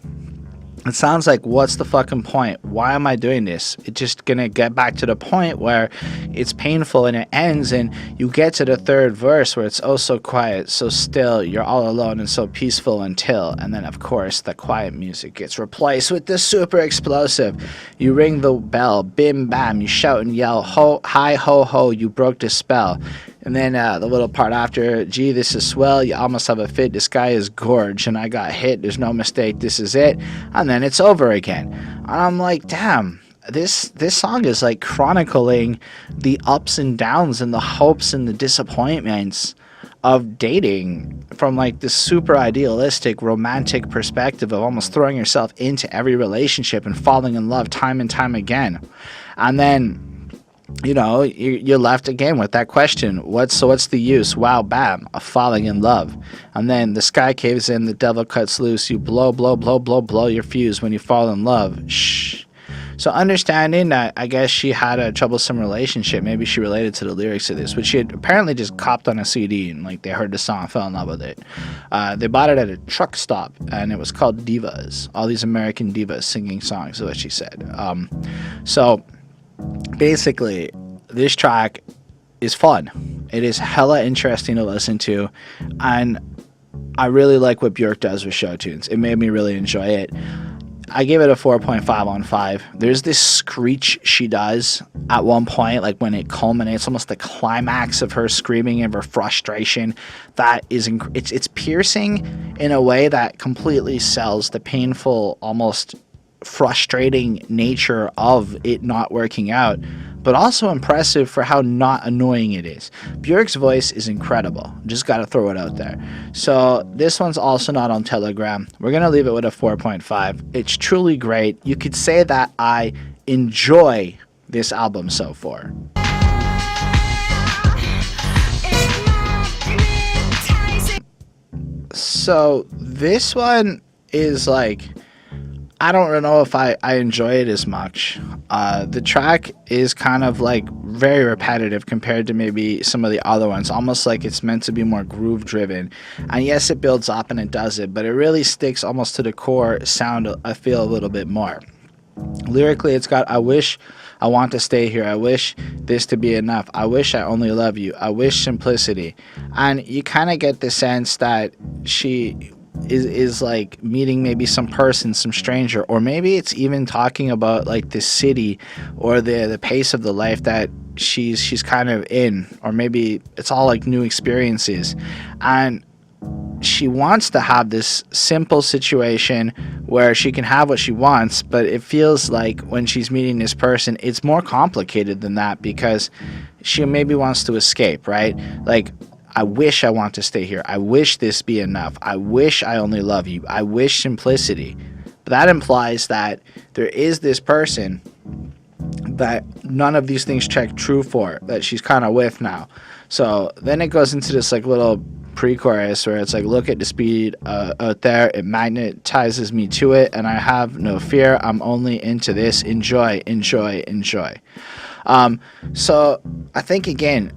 It sounds like, what's the fucking point? Why am I doing this? It's just gonna get back to the point where it's painful and it ends, and you get to the third verse where it's oh so quiet, so still, you're all alone and so peaceful until, and then of course the quiet music gets replaced with the super explosive. You ring the bell, bim bam, you shout and yell, ho, hi ho ho, you broke the spell. And then the little part after, gee, this is swell, you almost have a fit, this guy is gorge, and I got hit, there's no mistake, this is it. And then it's over again. And I'm like, damn, this song is like chronicling the ups and downs and the hopes and the disappointments of dating from like this super idealistic romantic perspective of almost throwing yourself into every relationship and falling in love time and time again. And then, you know, you're left again with that question, what's the use, wow, bam, of falling in love? And then the sky caves in, the devil cuts loose, you blow your fuse when you fall in love. Shh. So understanding that, I guess she had a troublesome relationship, maybe she related to the lyrics of this, but she had apparently just copped on a CD, and like they heard the song, fell in love with it. They bought it at a truck stop, and it was called Divas, all these American divas singing songs, is what she said. So basically, this track is fun. It is hella interesting to listen to, and I really like what Björk does with show tunes. It made me really enjoy it. I gave it a 4.5 on 5. There's this screech she does at one point, like when it culminates, almost the climax of her screaming of her frustration. That is, it's piercing in a way that completely sells the painful, almost frustrating nature of it not working out, but also impressive for how not annoying it is. Björk's voice is incredible. Just gotta throw it out there. So this one's also not on Telegram. We're gonna leave it with a 4.5. It's truly great. You could say that I enjoy this album so far. So this one is like, I don't know if I enjoy it as much. The track is kind of like very repetitive compared to maybe some of the other ones, almost like it's meant to be more groove driven. And yes, it builds up and it does it, but it really sticks almost to the core sound, I feel, a little bit more. Lyrically, it's got, I wish, I want to stay here, I wish this to be enough, I wish I only love you, I wish simplicity. And you kind of get the sense that she is like meeting maybe some person, some stranger, or maybe it's even talking about like the city or the pace of the life that she's kind of in, or maybe it's all like new experiences, and she wants to have this simple situation where she can have what she wants, but it feels like when she's meeting this person, it's more complicated than that, because she maybe wants to escape, right? Like, I wish I want to stay here. I wish this be enough. I wish I only love you. I wish simplicity. But that implies that there is this person that none of these things check true for, that she's kind of with now. So then it goes into this like little pre-chorus where it's like, look at the speed out there. It magnetizes me to it, and I have no fear. I'm only into this. Enjoy, enjoy, enjoy. So I think, again,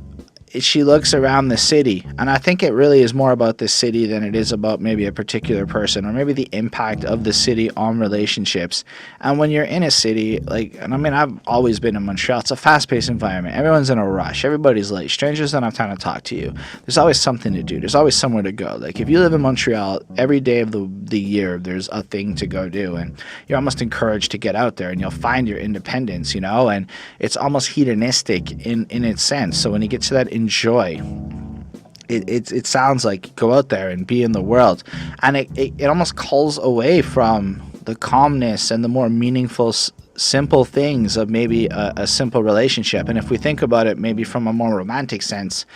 she looks around the city, and I think it really is more about the city than it is about maybe a particular person, or maybe the impact of the city on relationships. And when you're in a city, like, and I mean, I've always been in Montreal, it's a fast-paced environment. Everyone's in a rush. Everybody's late. Strangers don't have time to talk to you. There's always something to do. There's always somewhere to go. Like, if you live in Montreal, every day of the year, there's a thing to go do, and you're almost encouraged to get out there, and you'll find your independence, you know, and it's almost hedonistic in its sense. So when you get to that enjoy, it sounds like go out there and be in the world, and it almost calls away from the calmness and the more meaningful simple things of maybe a simple relationship. And if we think about it maybe from a more romantic sense,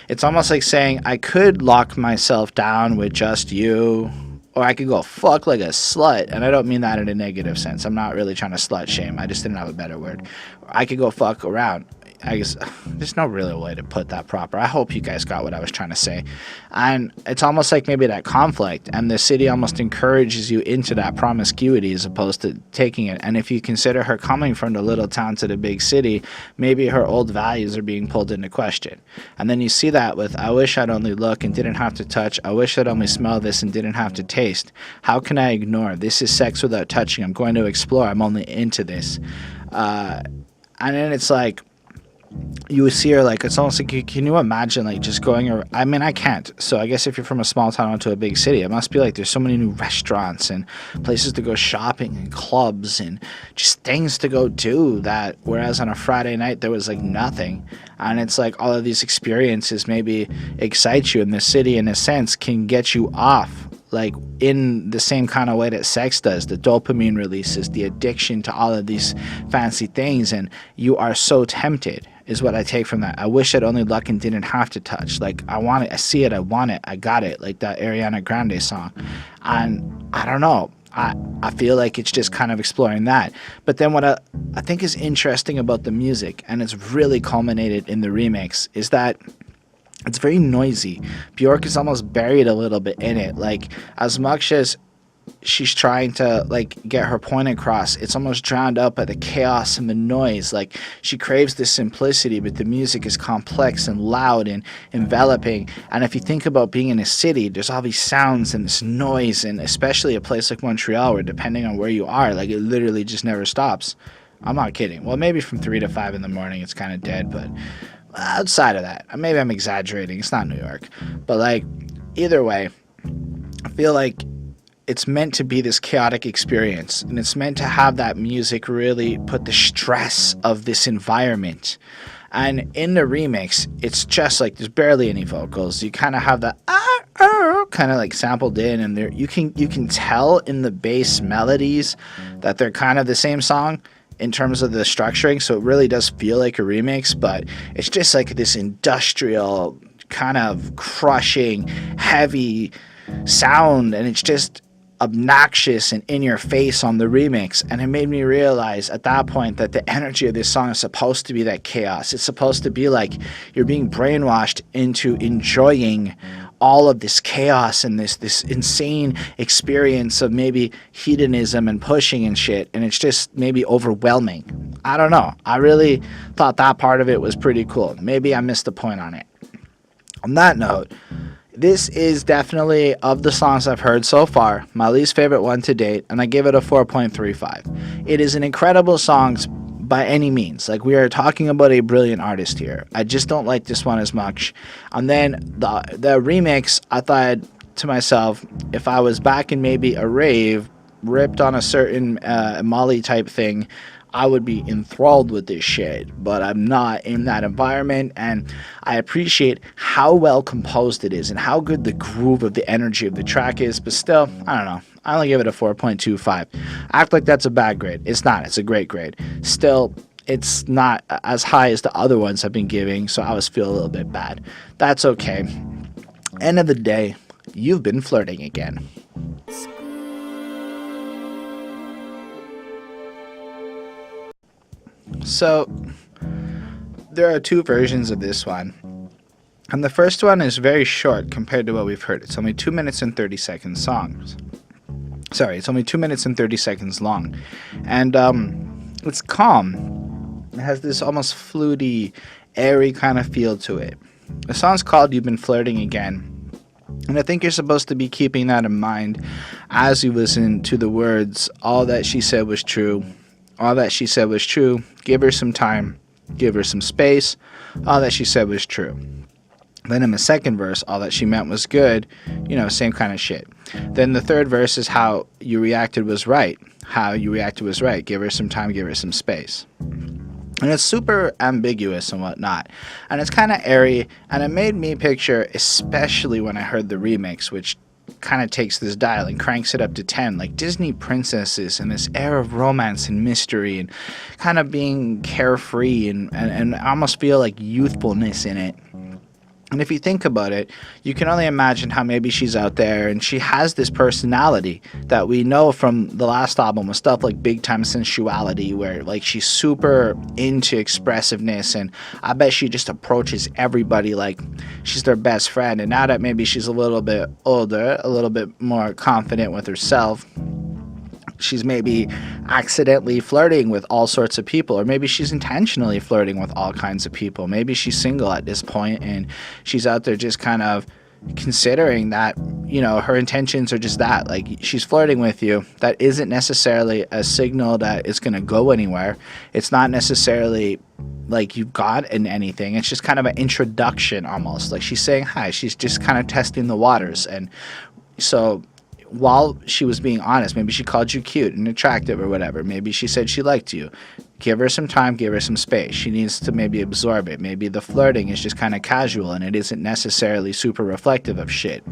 it's almost like saying I could lock myself down with just you, or I could go fuck like a slut, and I don't mean that in a negative sense. I'm not really trying to slut shame. I just didn't have a better word. I could go fuck around. I guess there's no real way to put that proper. I hope you guys got what I was trying to say. And it's almost like maybe that conflict, and the city almost encourages you into that promiscuity as opposed to taking it. And if you consider her coming from the little town to the big city, maybe her old values are being pulled into question. And then you see that with I wish I'd only look and didn't have to touch. I wish I'd only smell this and didn't have to taste. How can I ignore? This is sex without touching. I'm going to explore. I'm only into this. And then it's like, you would see her, like, it's almost like, can you imagine, like, just going around? I mean, I can't. So I guess if you're from a small town to a big city, it must be like there's so many new restaurants and places to go shopping and clubs and just things to go do, that whereas on a Friday night there was like nothing. And it's like all of these experiences maybe excite you, and the city in a sense can get you off, like in the same kind of way that sex does. The dopamine releases, the addiction to all of these fancy things, and you are so tempted, is what I take from that. I wish I'd only look and didn't have to touch. Like, I want it, I see it, I want it, I got it, like that Ariana Grande song. And I don't know, I feel like it's just kind of exploring that. But then what I think is interesting about the music, and it's really culminated in the remix, is that it's very noisy. Björk is almost buried a little bit in it. Like, as much as she's trying to, like, get her point across, it's almost drowned out by the chaos and the noise. Like, she craves this simplicity, but the music is complex and loud and enveloping. And if you think about being in a city, there's all these sounds and this noise, and especially a place like Montreal, where depending on where you are, like, it literally just never stops. I'm not kidding. Well, maybe from 3 to 5 in the morning it's kind of dead, but outside of that, maybe I'm exaggerating. It's not New York. But, like, either way, I feel like it's meant to be this chaotic experience, and it's meant to have that music really put the stress of this environment. And in the remix, it's just like there's barely any vocals. You kind of have that kind of like sampled in, and there you can tell in the bass melodies that they're kind of the same song in terms of the structuring. So it really does feel like a remix, but it's just like this industrial kind of crushing, heavy sound, and it's just obnoxious and in your face on the remix. And it made me realize at that point that the energy of this song is supposed to be that chaos. It's supposed to be like you're being brainwashed into enjoying all of this chaos and this insane experience of maybe hedonism and pushing and shit, and it's just maybe overwhelming. I don't know. I really thought that part of it was pretty cool. Maybe I missed the point on it. On that note, this is definitely, of the songs I've heard so far, my least favorite one to date, and I give it a 4.35. It is an incredible song by any means. Like, we are talking about a brilliant artist here. I just don't like this one as much. And then the remix, I thought to myself, if I was back in maybe a rave, ripped on a certain Molly type thing, I would be enthralled with this shit, but I'm not in that environment, and I appreciate how well composed it is and how good the groove of the energy of the track is, but still, I don't know. I only give it a 4.25. Act like that's a bad grade. It's not. It's a great grade. Still, it's not as high as the other ones I've been giving, so I always feel a little bit bad. That's okay. End of the day, you've been flirting again. So, there are two versions of this one. And the first one is very short compared to what we've heard. It's only 2 minutes and 30 seconds songs. Sorry, it's only 2 minutes and 30 seconds long. And it's calm. It has this almost fluty, airy kind of feel to it. The song's called You've Been Flirting Again. And I think you're supposed to be keeping that in mind as you listen to the words, all that she said was true. All that she said was true. Give her some time. Give her some space. All that she said was true. Then in the second verse, all that she meant was good. Same kind of shit. Then the third verse is how you reacted was right. How you reacted was right. Give her some time. Give her some space. And it's super ambiguous and whatnot. And it's kind of airy. And it made me picture, especially when I heard the remix, which kind of takes this dial and cranks it up to 10, like Disney princesses and this air of romance and mystery and kind of being carefree and almost feel like youthfulness in it. And if you think about it, you can only imagine how maybe she's out there and she has this personality that we know from the last album with stuff like Big Time Sensuality, where like she's super into expressiveness, and I bet she just approaches everybody like she's their best friend. And now that maybe she's a little bit older, a little bit more confident with herself, she's maybe accidentally flirting with all sorts of people, or maybe she's intentionally flirting with all kinds of people. Maybe she's single at this point and she's out there just kind of considering that, her intentions are just that, like she's flirting with you. That isn't necessarily a signal that it's going to go anywhere. It's not necessarily like you've gotten anything. It's just kind of an introduction almost. Like she's saying hi. She's just kind of testing the waters. And so while she was being honest, maybe she called you cute and attractive or whatever. Maybe she said she liked you. Give her some time, give her some space. She needs to maybe absorb it. Maybe the flirting is just kind of casual and it isn't necessarily super reflective of shit.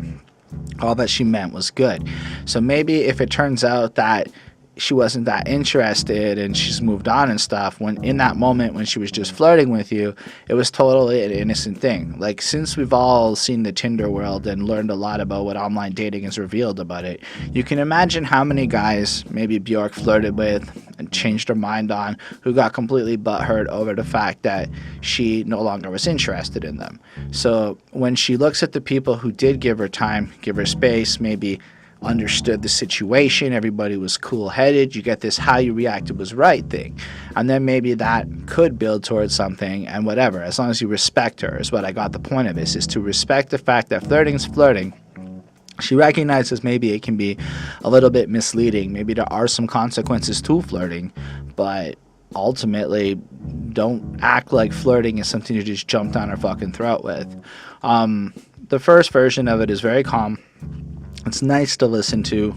All that she meant was good. So maybe if it turns out that she wasn't that interested and she's moved on and stuff, when in that moment when she was just flirting with you, it was totally an innocent thing. Like, since we've all seen the Tinder world and learned a lot about what online dating has revealed about it, you can imagine how many guys maybe Björk flirted with and changed her mind on, who got completely butthurt over the fact that she no longer was interested in them. So when she looks at the people who did give her time, give her space, maybe understood the situation, everybody was cool-headed, you get this how you reacted was right thing, and then maybe that could build towards something, and whatever, as long as you respect her, is what I got the point of this, is to respect the fact that flirting's flirting. She recognizes maybe it can be a little bit misleading, maybe there are some consequences to flirting, but ultimately don't act like flirting is something you just jump down her fucking throat with. The first version of it is very calm. It's nice to listen to.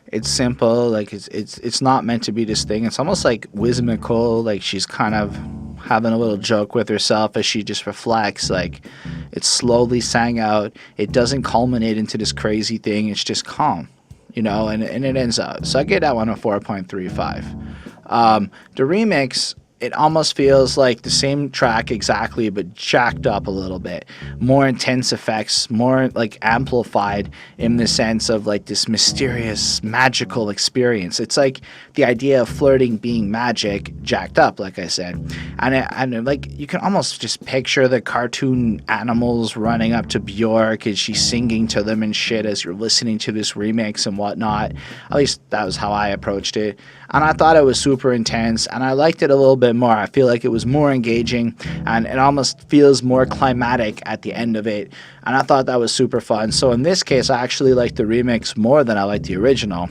It's simple. Like it's not meant to be this thing. It's almost like whimsical. Like she's kind of having a little joke with herself as she just reflects. Like it's slowly sang out. It doesn't culminate into this crazy thing. It's just calm, and it ends out. So I get that one a 4.35. The remix, it almost feels like the same track exactly, but jacked up a little bit. More intense effects, more like amplified in the sense of like this mysterious, magical experience. It's like the idea of flirting being magic jacked up, like I said. And like you can almost just picture the cartoon animals running up to Björk and she's singing to them and shit as you're listening to this remix and whatnot. At least that was how I approached it. And I thought it was super intense, and I liked it a little bit more. I feel like it was more engaging, and it almost feels more climatic at the end of it, and I thought that was super fun. So in this case, I actually like the remix more than I like the original.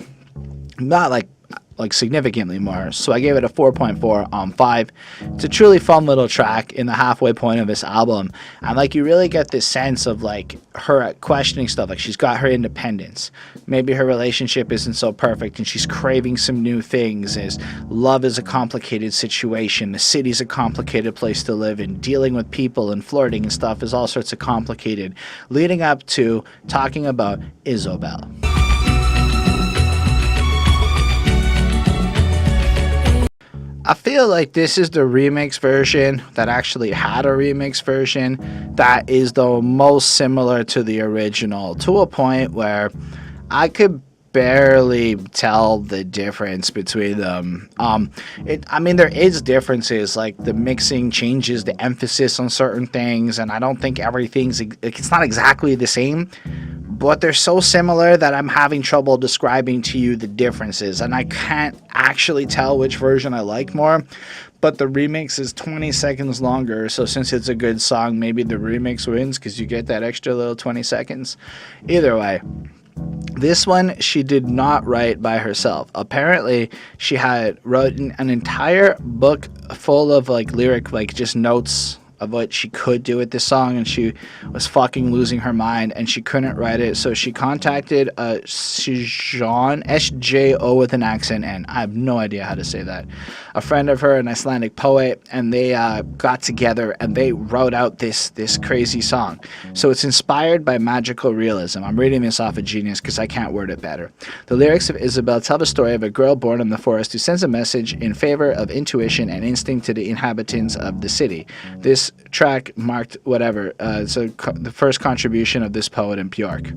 Not like significantly more. So I gave it a 4.4 on 5. It's a truly fun little track in the halfway point of this album. And like you really get this sense of like her questioning stuff. Like she's got her independence. Maybe her relationship isn't so perfect and she's craving some new things. Love is a complicated situation. The city's a complicated place to live in. Dealing with people and flirting and stuff is all sorts of complicated. Leading up to talking about Isobel. I feel like this is the remix version that actually had a remix version that is the most similar to the original, to a point where I could barely tell the difference between them. There is differences, like the mixing changes the emphasis on certain things, and I don't think it's not exactly the same, but they're so similar that I'm having trouble describing to you the differences, and I can't actually tell which version I like more. but the remix is 20 seconds longer. So since it's a good song, maybe the remix wins because you get that extra little 20 seconds. Either way, this one she did not write by herself. Apparently, she had written an entire book full of like lyric, like just notes of what she could do with this song, and she was fucking losing her mind, and she couldn't write it. So she contacted Sjon, S-J-O with an accent, and I have no idea how to say that, a friend of her, an Icelandic poet, and they got together and they wrote out this crazy song. So it's inspired by magical realism. I'm reading this off of Genius because I can't word it better. The lyrics of Isobel tell the story of a girl born in the forest who sends a message in favor of intuition and instinct to the inhabitants of the city. This track marked the first contribution of this poet and Björk.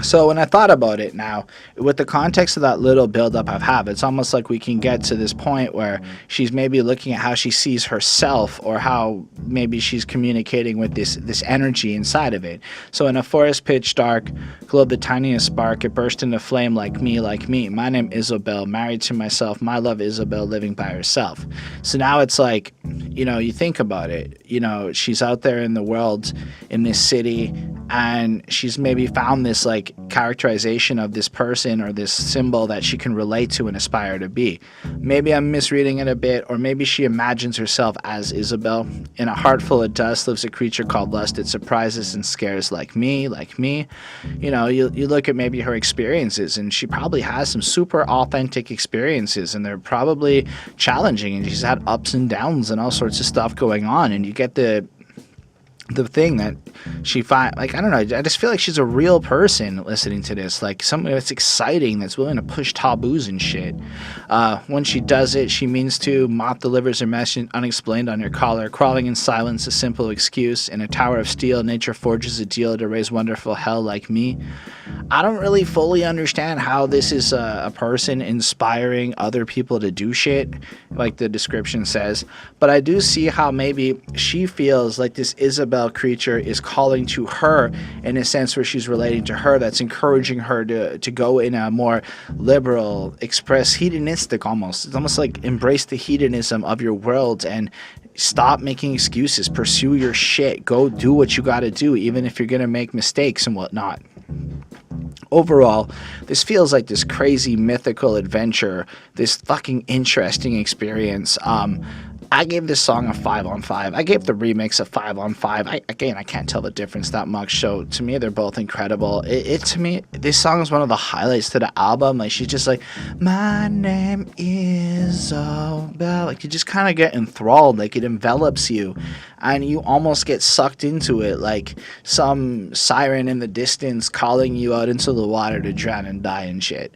So when I thought about it now, with the context of that little build-up I've had, it's almost like we can get to this point where she's maybe looking at how she sees herself, or how maybe she's communicating with this energy inside of it. So in a forest pitch dark, glowed the tiniest spark, it burst into flame like me, like me. My name Isobel, married to myself, my love Isobel, living by herself. So now it's like, you know, you think about it, you know, she's out there in the world, in this city, and she's maybe found this like characterization of this person or this symbol that she can relate to and aspire to be. Maybe I'm misreading it a bit, or maybe she imagines herself as Isobel. In a heart full of dust lives a creature called lust. It surprises and scares like me, like me. You know, you look at maybe her experiences, and she probably has some super authentic experiences, and they're probably challenging, and she's had ups and downs and all sorts of stuff going on, and you get the thing that she find, like, I don't know, I just feel like she's a real person listening to this, like somebody that's exciting, that's willing to push taboos and shit. When she does it, she means to. Moth delivers her message unexplained on your collar, crawling in silence, a simple excuse. In a tower of steel, nature forges a deal to raise wonderful hell like me. I don't really fully understand how this is a person inspiring other people to do shit, like the description says, but I do see how maybe she feels like this Isobel creature is calling to her in a sense where she's relating to her, that's encouraging her to go in a more liberal, express, hedonistic almost. It's almost like embrace the hedonism of your world and stop making excuses, pursue your shit, go do what you gotta do, even if you're gonna make mistakes and whatnot. Overall, this feels like this crazy mythical adventure, this fucking interesting experience. I gave this song a 5 on 5. I gave the remix a 5 on 5. I can't tell the difference that much. So to me, they're both incredible. To me, this song is one of the highlights to the album. Like, she's just like, my name is Isobel. Like, you just kind of get enthralled. Like, it envelops you, and you almost get sucked into it, like some siren in the distance calling you out into the water to drown and die and shit.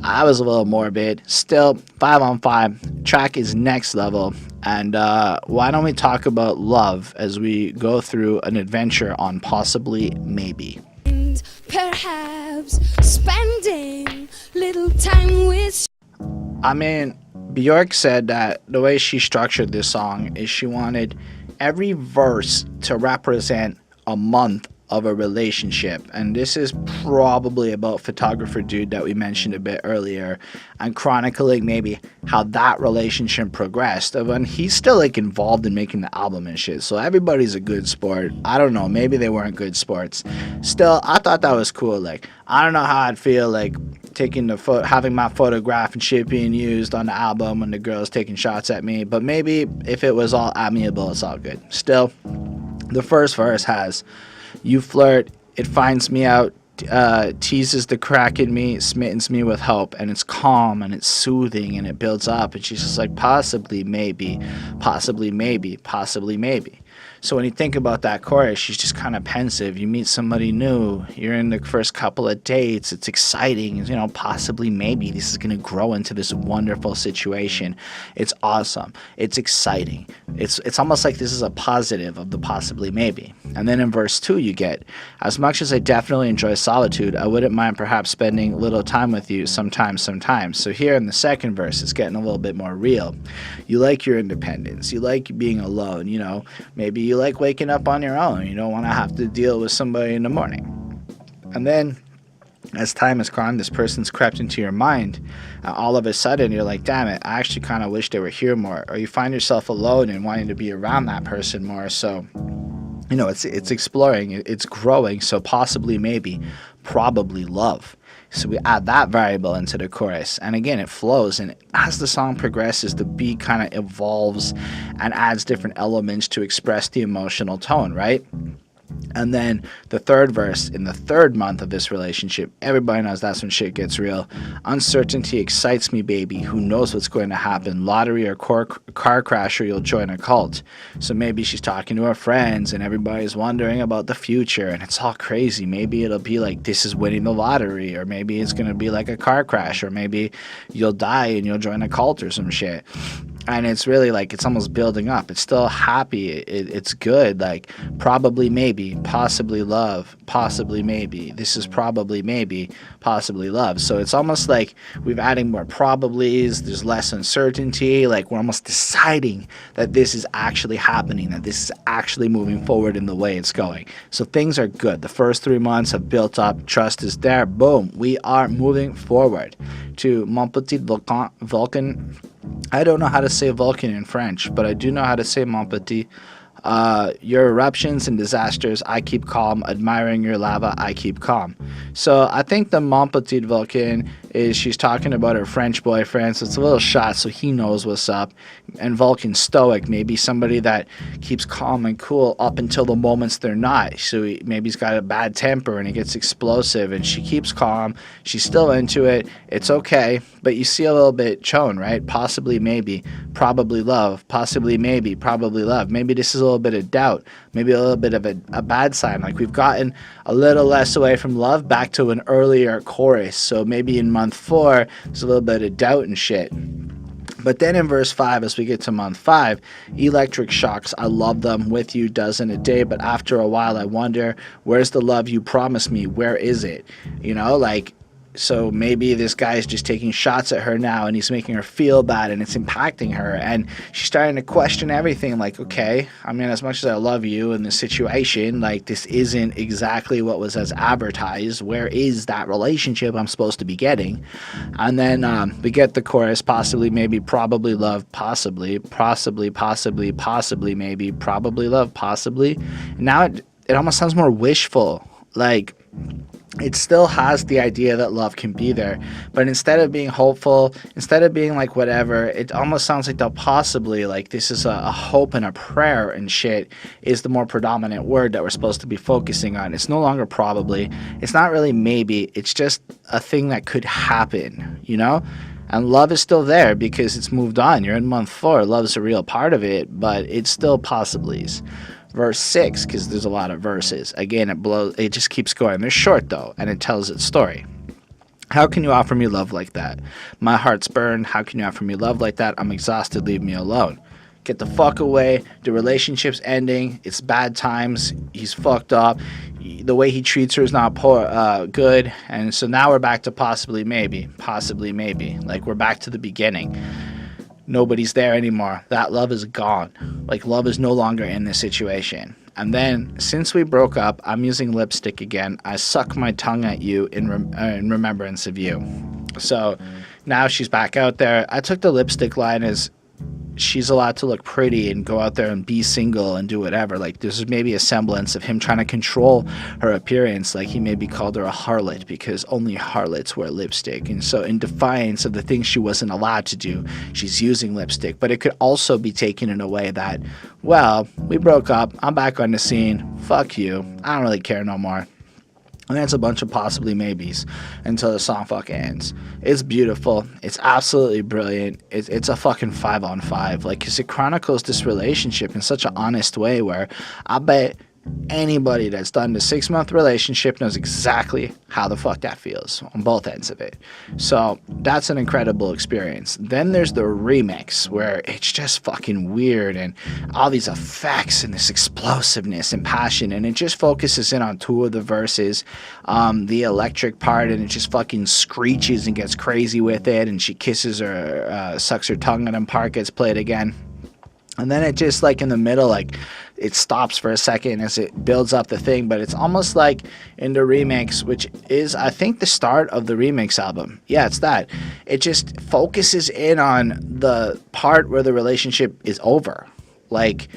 I was a little morbid. Still, 5 on 5. Track is next level. And why don't we talk about love as we go through an adventure on Possibly Maybe. Perhaps spending little time with. I mean, Björk said that the way she structured this song is she wanted every verse to represent a month of a relationship, and this is probably about photographer dude that we mentioned a bit earlier, and chronicling maybe how that relationship progressed, and he's still like involved in making the album and shit, so everybody's a good sport. I don't know, maybe they weren't good sports. Still, I thought that was cool. Like, I don't know how I'd feel like taking having my photograph and shit being used on the album when the girl's taking shots at me, but maybe if it was all amiable, it's all good. Still, the first verse has, you flirt, it finds me out, teases the crack in me, smittens me with hope, and it's calm and it's soothing and it builds up, and she's just like, possibly, maybe, possibly, maybe, possibly, maybe. So when you think about that chorus, she's just kind of pensive. You meet somebody new, you're in the first couple of dates, it's exciting, you know, possibly, maybe this is going to grow into this wonderful situation. It's awesome. It's exciting. It's almost like this is a positive of the possibly, maybe. And then in verse 2 you get, as much as I definitely enjoy solitude, I wouldn't mind perhaps spending a little time with you sometimes. So here in the second verse, it's getting a little bit more real. You like your independence. You like being alone, you know, maybe you like waking up on your own. You don't want to have to deal with somebody in the morning. And then As time has gone, this person's crept into your mind, and all of a sudden you're like, damn it, I actually kind of wish they were here more. Or you find yourself alone and wanting to be around that person more. So, it's exploring, it's growing. So possibly, maybe, probably love. So we add that variable into the chorus, and again it flows, and as the song progresses the beat kind of evolves and adds different elements to express the emotional tone, right? And then the third verse, in the third month of this relationship, everybody knows that's when shit gets real. Uncertainty excites me, baby. Who knows what's going to happen? Lottery or car crash, or you'll join a cult. So maybe she's talking to her friends and everybody's wondering about the future and it's all crazy. Maybe it'll be like this is winning the lottery, or maybe it's going to be like a car crash, or maybe you'll die and you'll join a cult or some shit. And it's really like it's almost building up. It's still happy. It's good. Like probably, maybe, possibly love, possibly, maybe. This is probably, maybe, possibly love. So it's almost like we're adding more probablys. There's less uncertainty. Like we're almost deciding that this is actually happening, that this is actually moving forward in the way it's going. So things are good. The first 3 months have built up. Trust is there. Boom. We are moving forward to Mon Petit Vulcan. I don't know how to say Vulcan in French, but I do know how to say Mon Petit. Your eruptions and disasters, I keep calm. Admiring your lava, I keep calm. So I think the Mon Petit Vulcan is she's talking about her French boyfriend, so it's a little shot so he knows what's up. And Vulcan stoic, maybe somebody that keeps calm and cool up until the moments they're not. So maybe he's got a bad temper and he gets explosive, and she keeps calm. She's still into it. It's okay, but you see a little bit Chone, right? Possibly, maybe, probably love. Possibly, maybe, probably love. Maybe this is a little bit of doubt. Maybe a little bit of a bad sign. Like we've gotten a little less away from love back to an earlier chorus. So maybe in month 4, there's a little bit of doubt and shit. But then in verse 5, as we get to month 5, electric shocks, I love them, with you dozen a day, but after a while I wonder, where's the love you promised me? Where is it? So maybe this guy's just taking shots at her now and he's making her feel bad and it's impacting her, and she's starting to question everything. Like, okay, I mean, as much as I love you in this situation, like this isn't exactly what was as advertised. Where is that relationship I'm supposed to be getting? And then we get the chorus, possibly, maybe, probably love, possibly, maybe, probably love, possibly. And now it almost sounds more wishful. Like, it still has the idea that love can be there, but instead of being hopeful, instead of being like whatever, it almost sounds like they'll possibly, like this is a hope and a prayer and shit is the more predominant word that we're supposed to be focusing on. It's no longer probably, it's not really maybe, it's just a thing that could happen, And love is still there because it's moved on. You're in month 4, love's a real part of it, but it's still possiblies. Verse 6, because there's a lot of verses. Again, it just keeps going. They're short, though, and it tells its story. How can you offer me love like that? My heart's burned. How can you offer me love like that? I'm exhausted. Leave me alone. Get the fuck away. The relationship's ending. It's bad times. He's fucked up. The way he treats her is not good. And so now we're back to possibly, maybe. Like, we're back to the beginning. Nobody's there anymore. That love is gone. Like, love is no longer in this situation. And then, since we broke up, I'm using lipstick again. I suck my tongue at you in remembrance of you. So now she's back out there. I took the lipstick line as she's allowed to look pretty and go out there and be single and do whatever. Like, there's maybe a semblance of him trying to control her appearance. Like, he maybe called her a harlot because only harlots wear lipstick. And so in defiance of the things she wasn't allowed to do, she's using lipstick. But it could also be taken in a way that, well, we broke up. I'm back on the scene. Fuck you. I don't really care no more. And that's a bunch of possibly maybes until the song fucking ends. It's beautiful. It's absolutely brilliant. It's a fucking 5 on 5. Like, because it chronicles this relationship in such an honest way where I bet anybody that's done the 6-month relationship knows exactly how the fuck that feels on both ends of it. So that's an incredible experience. Then there's the remix where it's just fucking weird and all these effects and this explosiveness and passion, and it just focuses in on 2 of the verses, the electric part, and it just fucking screeches and gets crazy with it, and she kisses her, sucks her tongue, and then part gets played again. And then it just, like, in the middle, like, it stops for a second as it builds up the thing, but it's almost like in the remix, which is I think the start of the remix album. Yeah, it's that. It just focuses in on the part where the relationship is over. Like,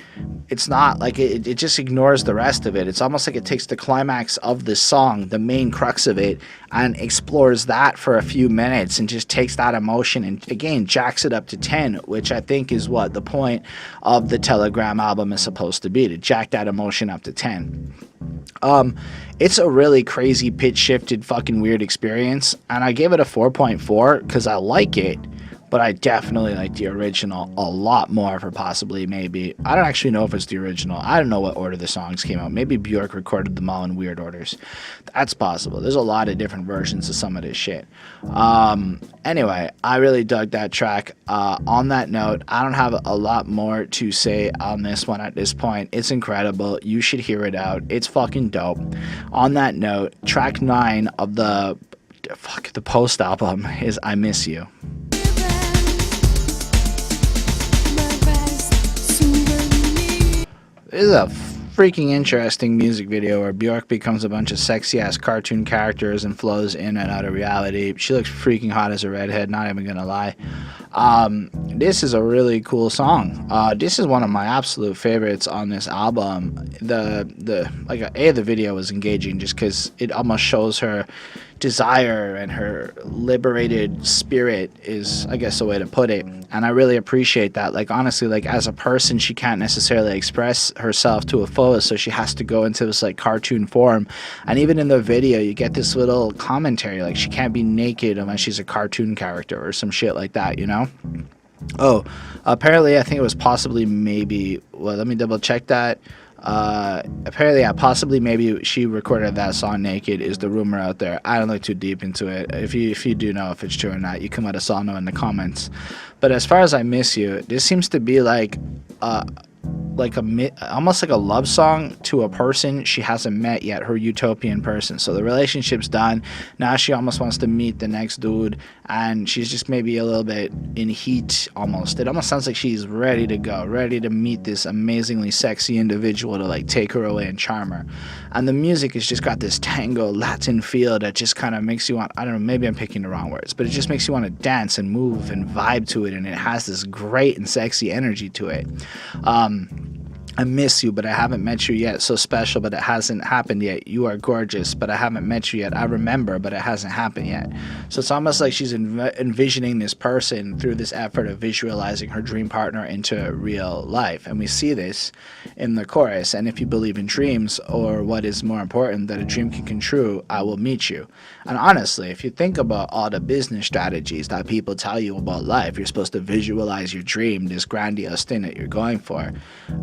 it's not like it just ignores the rest of it. It's almost like it takes the climax of the song, the main crux of it, and explores that for a few minutes and just takes that emotion and, again, jacks it up to 10, which I think is what the point of the Telegram album is supposed to be, to jack that emotion up to 10. It's a really crazy pitch shifted fucking weird experience, and I gave it a 4.4 because I like it. But I definitely like the original a lot more for possibly maybe. I don't actually know if it's the original. I don't know what order the songs came out. Maybe Björk recorded them all in weird orders. That's possible. There's a lot of different versions of some of this shit. Anyway, I really dug that track. On that note, I don't have a lot more to say on this one at this point. It's incredible. You should hear it out. It's fucking dope. On that note, track 9 of the Post album is I Miss You. This is a freaking interesting music video where Björk becomes a bunch of sexy-ass cartoon characters and flows in and out of reality. She looks freaking hot as a redhead, not even gonna lie. This is a really cool song. This is one of my absolute favorites on this album. The video was engaging just because it almost shows her desire and her liberated spirit is, I guess, a way to put it. And I really appreciate that. Like, honestly, like, as a person, she can't necessarily express herself to a fullest, so she has to go into this, like, cartoon form. And even in the video, you get this little commentary, like, she can't be naked unless she's a cartoon character or some shit like that, you know? Oh, apparently, I think it was possibly maybe, well, let me double check that. Apparently, yeah, possibly maybe she recorded that song naked is the rumor out there. I don't look too deep into it. If you do know if it's true or not, you can let us all know in the comments. But as far as I Miss You, this seems to be like almost like a love song to a person she hasn't met yet, her utopian person. So the relationship's done. Now she almost wants to meet the next dude, and she's just maybe a little bit in heat almost. It almost sounds like she's ready to go, ready to meet this amazingly sexy individual to, like, take her away and charm her. And the music has just got this tango Latin feel that just kind of makes you want, I don't know, maybe I'm picking the wrong words, but it just makes you want to dance and move and vibe to it, and it has this great and sexy energy to it. I miss you, but I haven't met you yet. So special, but it hasn't happened yet. You are gorgeous, but I haven't met you yet. I remember, but it hasn't happened yet. So it's almost like she's envisioning this person through this effort of visualizing her dream partner into real life. And we see this in the chorus. And if you believe in dreams, or what is more important, that a dream can come true, I will meet you. And honestly, if you think about all the business strategies that people tell you about life, you're supposed to visualize your dream, this grandiose thing that you're going for.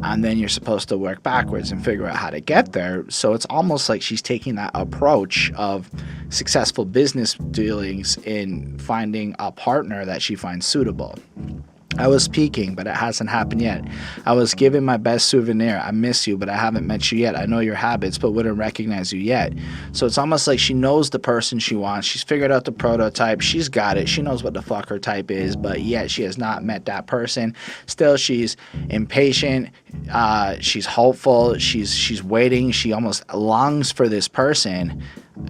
And then you're supposed to work backwards and figure out how to get there. So it's almost like she's taking that approach of successful business dealings in finding a partner that she finds suitable. I was peaking, but it hasn't happened yet. I was giving my best souvenir. I miss you, but I haven't met you yet. I know your habits, but wouldn't recognize you yet. So it's almost like she knows the person she wants. She's figured out the prototype. She's got it. She knows what the fuck her type is, but yet she has not met that person. Still, she's impatient. She's hopeful. She's waiting. She almost longs for this person.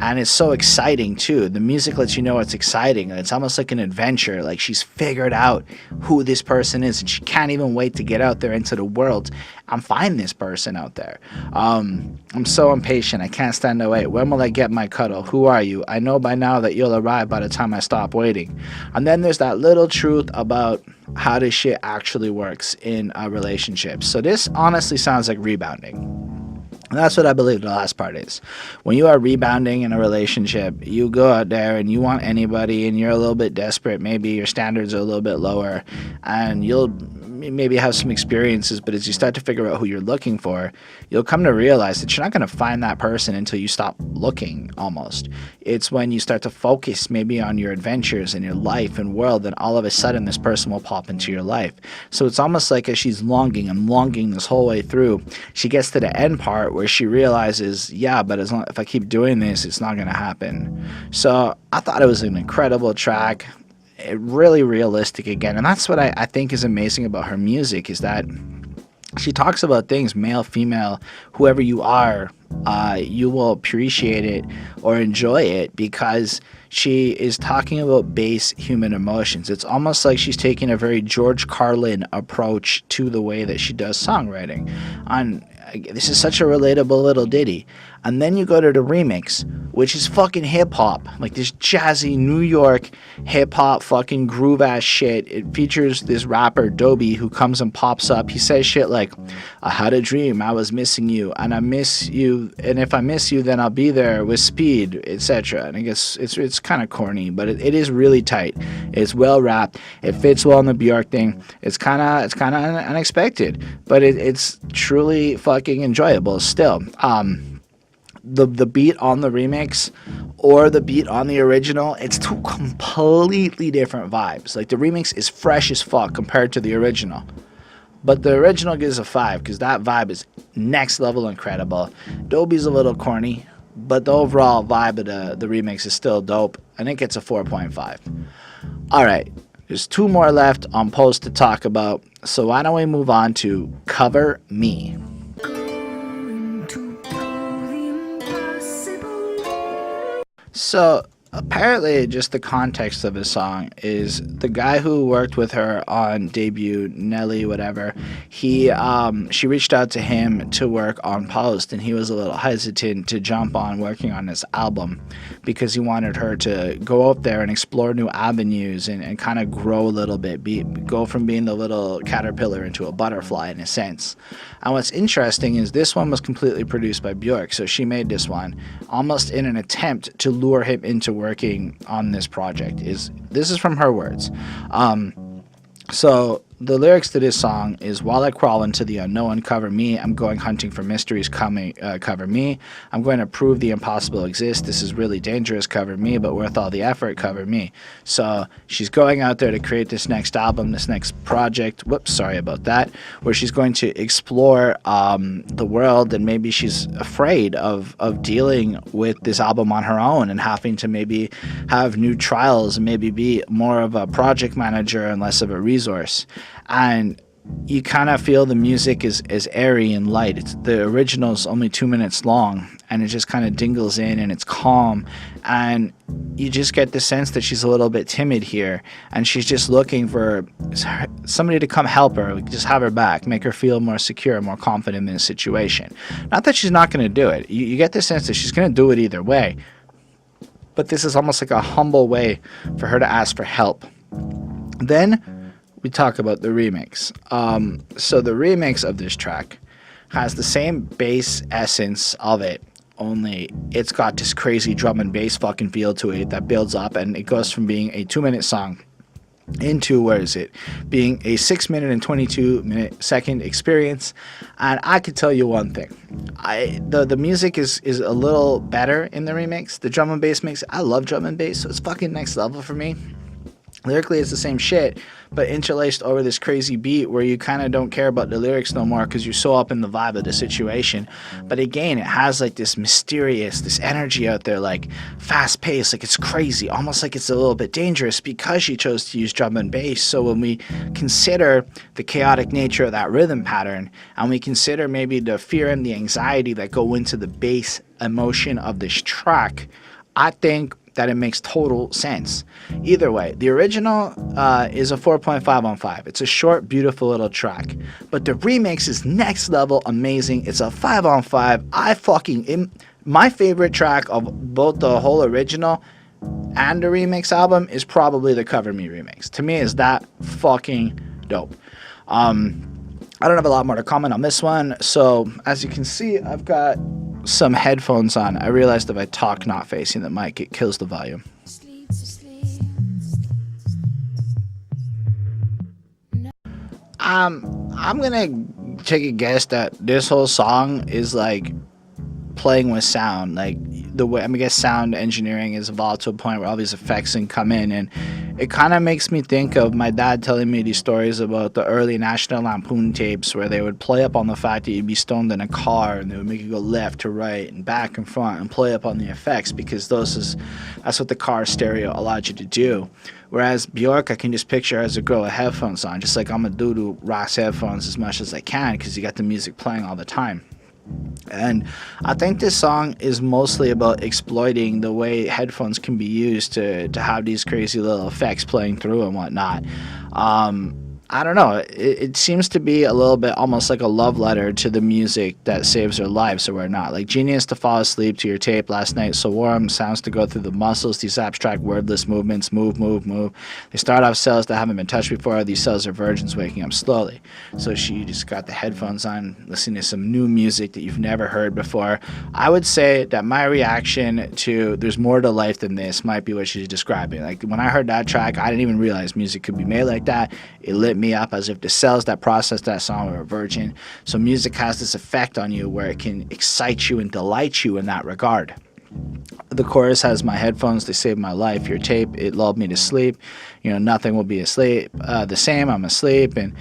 And it's so exciting too. The music lets you know it's exciting. It's almost like an adventure. Like she's figured out who this person is, and she can't even wait to get out there into the world and find this person out there. I'm so impatient. I can't stand to wait. When will I get my cuddle? Who are you? I know by now that you'll arrive by the time I stop waiting. And then there's that little truth about how this shit actually works in a relationship. So this honestly sounds like rebounding. And that's what I believe the last part is. When you are rebounding in a relationship, you go out there and you want anybody and you're a little bit desperate. Maybe your standards are a little bit lower and you'll maybe have some experiences, but as you start to figure out who you're looking for, you'll come to realize that you're not going to find that person until you stop looking almost. It's when you start to focus maybe on your adventures and your life and world, and all of a sudden this person will pop into your life. So it's almost like as she's longing and longing this whole way through, she gets to the end part where she realizes, yeah, but if I keep doing this, it's not going to happen. So I thought it was an incredible track. Really realistic again, and that's what I think is amazing about her music, is that she talks about things, male, female, whoever you are, you will appreciate it or enjoy it because she is talking about base human emotions. It's almost like she's taking a very George Carlin approach to the way that she does songwriting. This is such a relatable little ditty. And then you go to the remix, which is fucking hip hop, like this jazzy New York hip hop fucking groove ass shit. It features this rapper Dobie who comes and pops up. He says shit like, "I had a dream, I was missing you, and I miss you, and if I miss you, then I'll be there with speed," etc. And I guess it's kind of corny, but it is really tight. It's well rapped. It fits well in the Björk thing. It's kind of unexpected, but it's truly fucking enjoyable still. The beat on the remix or the beat on the original, it's two completely different vibes. Like the remix is fresh as fuck compared to the original, but the original gives a 5 because that vibe is next level incredible. Dobie's a little corny, but the overall vibe of the remix is still dope, and it gets a 4.5. All right, there's 2 more left on post to talk about, so why don't we move on to Cover Me. So apparently just the context of his song is the guy who worked with her on debut, Nelly whatever, she reached out to him to work on post, and he was a little hesitant to jump on working on this album because he wanted her to go up there and explore new avenues and kind of grow a little bit, go from being the little caterpillar into a butterfly in a sense. And what's interesting is this one was completely produced by Björk, so she made this one almost in an attempt to lure him into working on this project. This is from her words. So the lyrics to this song is, "While I crawl into the unknown, cover me. I'm going hunting for mysteries, cover me. I'm going to prove the impossible exists. This is really dangerous, cover me, but worth all the effort, cover me." So she's going out there to create this next album, this next project. Whoops, sorry about that. Where she's going to explore the world, and maybe she's afraid of dealing with this album on her own and having to maybe have new trials and maybe be more of a project manager and less of a resource. And you kind of feel the music is airy and light. The original's only 2 minutes long, and it just kind of dingles in, and it's calm, and you just get the sense that she's a little bit timid here, and she's just looking for somebody to come help her, just have her back, make her feel more secure, more confident in the situation. Not that she's not going to do it. You get the sense that she's going to do it either way, but this is almost like a humble way for her to ask for help. Then we talk about the remix. So the remix of this track has the same bass essence of it, only it's got this crazy drum and bass fucking feel to it that builds up, and it goes from being a 2-minute song into, being a 6-minute and 22-second experience. And I could tell you one thing, the music is a little better in the remix. The drum and bass mix, I love drum and bass, so it's fucking next level for me. Lyrically, it's the same shit, but interlaced over this crazy beat where you kind of don't care about the lyrics no more because you're so up in the vibe of the situation. But again, it has like this mysterious, this energy out there, like fast paced, like it's crazy, almost like it's a little bit dangerous because she chose to use drum and bass. So when we consider the chaotic nature of that rhythm pattern, and we consider maybe the fear and the anxiety that go into the bass emotion of this track, I think that it makes total sense. Either way, the original is a 4.5 on 5. It's a short, beautiful little track. But the remix is next level amazing. It's a 5 on 5. My favorite track of both the whole original and the remix album is probably the Cover Me remix. To me, is that fucking dope. I don't have a lot more to comment on this one. So as you can see, I've got some headphones on. I realized if I talk not facing the mic, it kills the volume. I'm gonna take a guess that this whole song is like playing with sound. Like the way, I guess sound engineering has evolved to a point where all these effects can come in, and it kind of makes me think of my dad telling me these stories about the early National Lampoon tapes where they would play up on the fact that you'd be stoned in a car and they would make you go left to right and back and front and play up on the effects, because that's what the car stereo allowed you to do. Whereas Björk, I can just picture her as a girl with headphones on, just like I'm a dude who rocks headphones as much as I can because you got the music playing all the time. And I think this song is mostly about exploiting the way headphones can be used to have these crazy little effects playing through and whatnot. I don't know. It seems to be a little bit almost like a love letter to the music that saves her life, so we're not. Like, genius to fall asleep to your tape last night, so warm, sounds to go through the muscles, these abstract wordless movements, move, move, move. They start off cells that haven't been touched before. These cells are virgins waking up slowly. So she just got the headphones on, listening to some new music that you've never heard before. I would say that my reaction to there's more to life than this might be what she's describing. Like, when I heard that track, I didn't even realize music could be made like that. It lit me up as if the cells that processed that song were a virgin. So music has this effect on you where it can excite you and delight you in that regard. The chorus has my headphones, they saved my life. Your tape, it lulled me to sleep. Nothing will be asleep. The same, I'm asleep. And,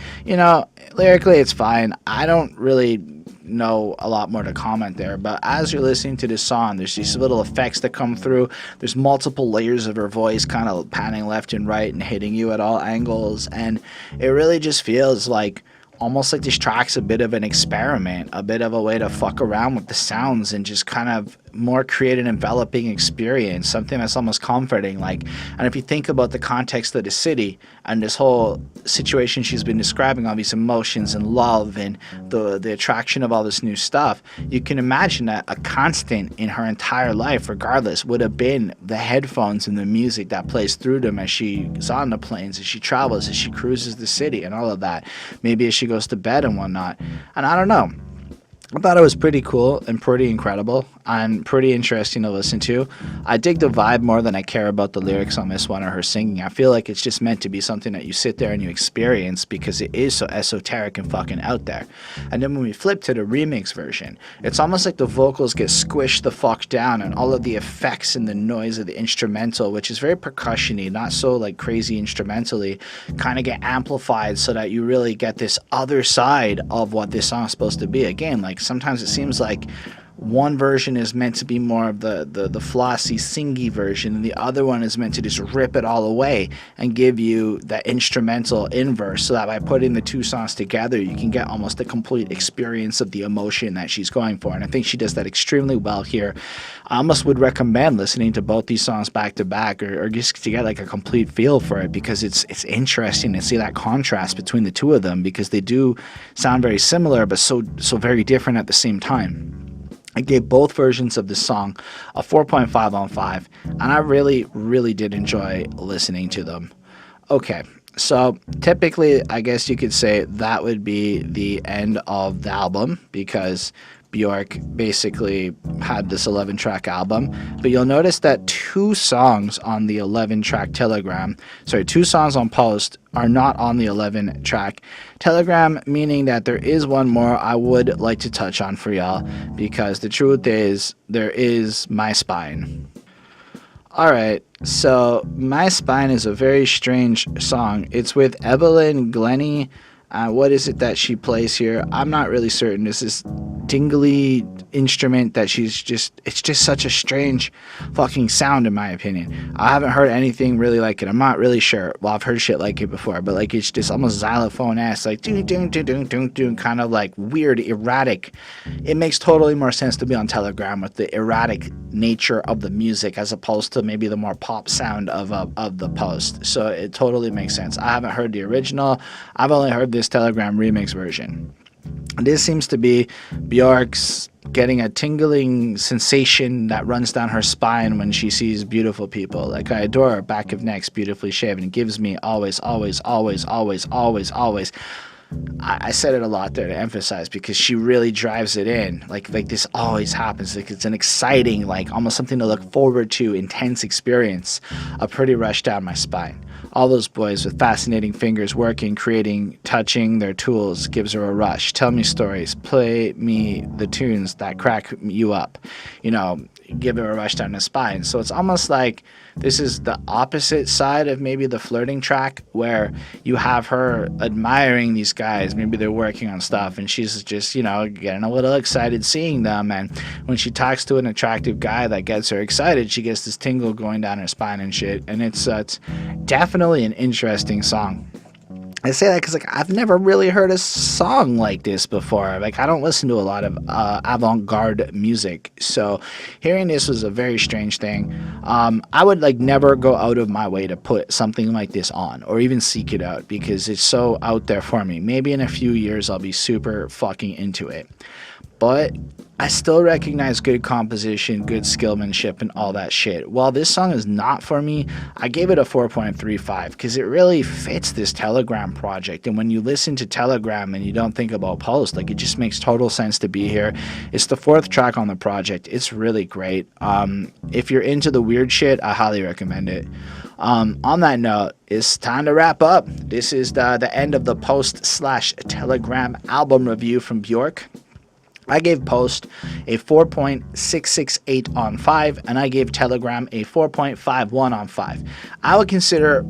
lyrically it's fine. I don't really know a lot more to comment there, but as you're listening to this song, there's these little effects that come through. There's multiple layers of her voice kind of panning left and right and hitting you at all angles, and it really just feels like almost like this track's a bit of an experiment, a bit of a way to fuck around with the sounds and just kind of more create an enveloping experience, something that's almost comforting. And if you think about the context of the city and this whole situation she's been describing, all these emotions and love and the attraction of all this new stuff, you can imagine that a constant in her entire life, regardless, would have been the headphones and the music that plays through them as she's on the planes, as she travels, as she cruises the city and all of that. Maybe as she goes to bed and whatnot. And I don't know. I thought it was pretty cool and pretty incredible and pretty interesting to listen to. I dig the vibe more than I care about the lyrics on this one or her singing. I feel like it's just meant to be something that you sit there and you experience because it is so esoteric and fucking out there. And then when we flip to the remix version, it's almost like the vocals get squished the fuck down and all of the effects and the noise of the instrumental, which is very percussion-y, not so like crazy instrumentally, kind of get amplified so that you really get this other side of what this song's supposed to be. Again, like sometimes it seems like one version is meant to be more of the flossy, singy version, and the other one is meant to just rip it all away and give you that instrumental inverse, so that by putting the two songs together, you can get almost the complete experience of the emotion that she's going for. And I think she does that extremely well here. I almost would recommend listening to both these songs back to back, or just to get like a complete feel for it, because it's interesting to see that contrast between the two of them, because they do sound very similar, but so very different at the same time. I gave both versions of this song a 4.5 on 5, and I really, really did enjoy listening to them. Okay, so typically, I guess you could say that would be the end of the album, because Björk basically had this 11-track album, but you'll notice that two songs on the 11-track two songs on Post are not on the 11-track Telegram, meaning that there is one more I would like to touch on for y'all, because the truth is, there is My Spine. Alright, so My Spine is a very strange song. It's with Evelyn Glennie. What is it that she plays here? I'm not really certain. This is tingly instrument that it's just such a strange fucking sound in my opinion. I haven't heard anything really like it. I'm not really sure. Well, I've heard shit like it before, but like it's just almost xylophone-esque, like doon doon doon doon doon doon, kind of like weird, erratic. It makes totally more sense to be on Telegram with the erratic nature of the music as opposed to maybe the more pop sound of the Post. So it totally makes sense. I haven't heard the original. I've only heard this Telegram remix version. This seems to be Björk's getting a tingling sensation that runs down her spine when she sees beautiful people. Like, I adore her back of necks beautifully shaven. It gives me always, always, always, always, always, always. I said it a lot there to emphasize, because she really drives it in. Like this always happens. Like, it's an exciting, like almost something to look forward to, intense experience. A pretty rush down my spine. All those boys with fascinating fingers working, creating, touching their tools gives her a rush. Tell me stories. Play me the tunes that crack you up. You know, give it a rush down the spine. So it's almost like this is the opposite side of maybe the Flirting track, where you have her admiring these guys. Maybe they're working on stuff and she's just, getting a little excited seeing them. And when she talks to an attractive guy that gets her excited, she gets this tingle going down her spine and shit. And it's definitely an interesting song. I say that because I've never really heard a song like this before. I don't listen to a lot of avant-garde music, so hearing this was a very strange thing. I would never go out of my way to put something like this on or even seek it out because it's so out there for me. Maybe in a few years I'll be super fucking into it, but I still recognize good composition, good skillmanship, and all that shit. While this song is not for me, I gave it a 4.35 because it really fits this Telegram project. And when you listen to Telegram and you don't think about Post, it just makes total sense to be here. It's the 4th track on the project. It's really great. If you're into the weird shit, I highly recommend it. On that note, it's time to wrap up. This is the end of the Post/Telegram album review from Björk. I gave Post a 4.668 on 5, and I gave Telegram a 4.51 on 5. I would consider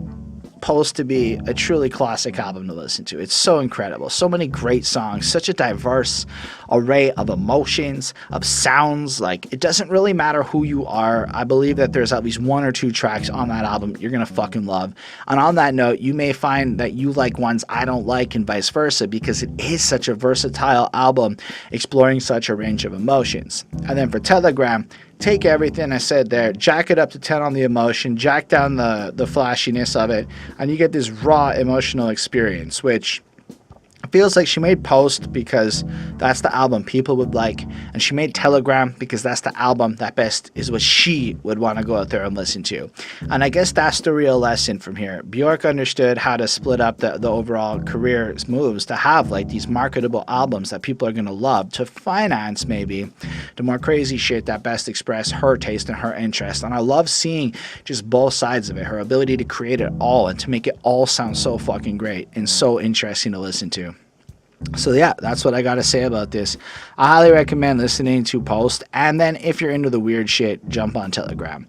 Post to be a truly classic album to listen to. It's so incredible. So many great songs, such a diverse array of emotions, of sounds. It doesn't really matter who you are. I believe that there's at least 1 or 2 tracks on that album you're going to fucking love. And on that note, you may find that you like ones I don't like and vice versa because it is such a versatile album exploring such a range of emotions. And then for Telegram, take everything I said there, jack it up to 10 on the emotion, jack down the flashiness of it, and you get this raw emotional experience, which feels like she made Post because that's the album people would like, and she made Telegram because that's the album that best is what she would want to go out there and listen to. And I guess that's the real lesson from here. Björk understood how to split up the overall career's moves to have these marketable albums that people are going to love, to finance maybe the more crazy shit that best express her taste and her interest. And I love seeing just both sides of it, her ability to create it all and to make it all sound so fucking great and so interesting to listen to. So yeah, that's what I gotta say about this. I highly recommend listening to Post, and then if you're into the weird shit, jump on Telegram.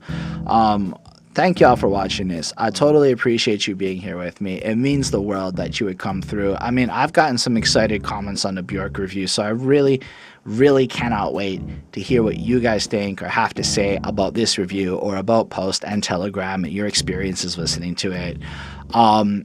Thank y'all for watching this. I totally appreciate you being here with me. It means the world that you would come through. I've gotten some excited comments on the Björk review, so I really cannot wait to hear what you guys think or have to say about this review or about Post and Telegram and your experiences listening to it. On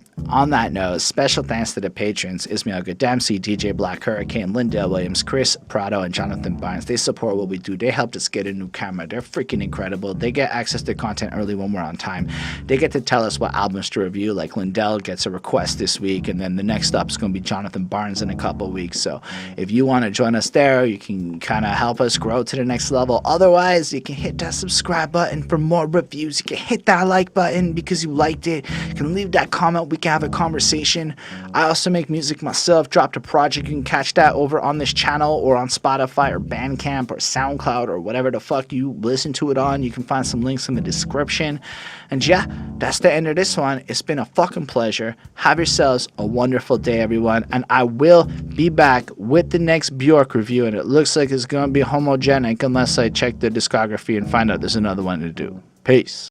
that note, special thanks to the patrons: Ismail Gadamsi, DJ Black Hurricane, Lindale Williams, Chris Prado, and Jonathan Barnes. They support what we do. They helped us get a new camera. They're freaking incredible. They get access to content early when we're on time. They get to tell us what albums to review. Like Lindell gets a request this week, and then the next up is going to be Jonathan Barnes in a couple weeks. So if you want to join us there, you can kind of help us grow to the next level. Otherwise, you can hit that subscribe button for more reviews. You can hit that like button because you liked it. You can leave that comment. We can have a conversation. I also make music myself. Dropped a project. You can catch that over on this channel or on Spotify or Bandcamp or SoundCloud or whatever the fuck you listen to it on. You can find some links in the description. And yeah, that's the end of this one. It's been a fucking pleasure. Have yourselves a wonderful day, everyone. And I will be back with the next Björk review. And it looks like it's going to be homogenic unless I check the discography and find out there's another one to do. Peace.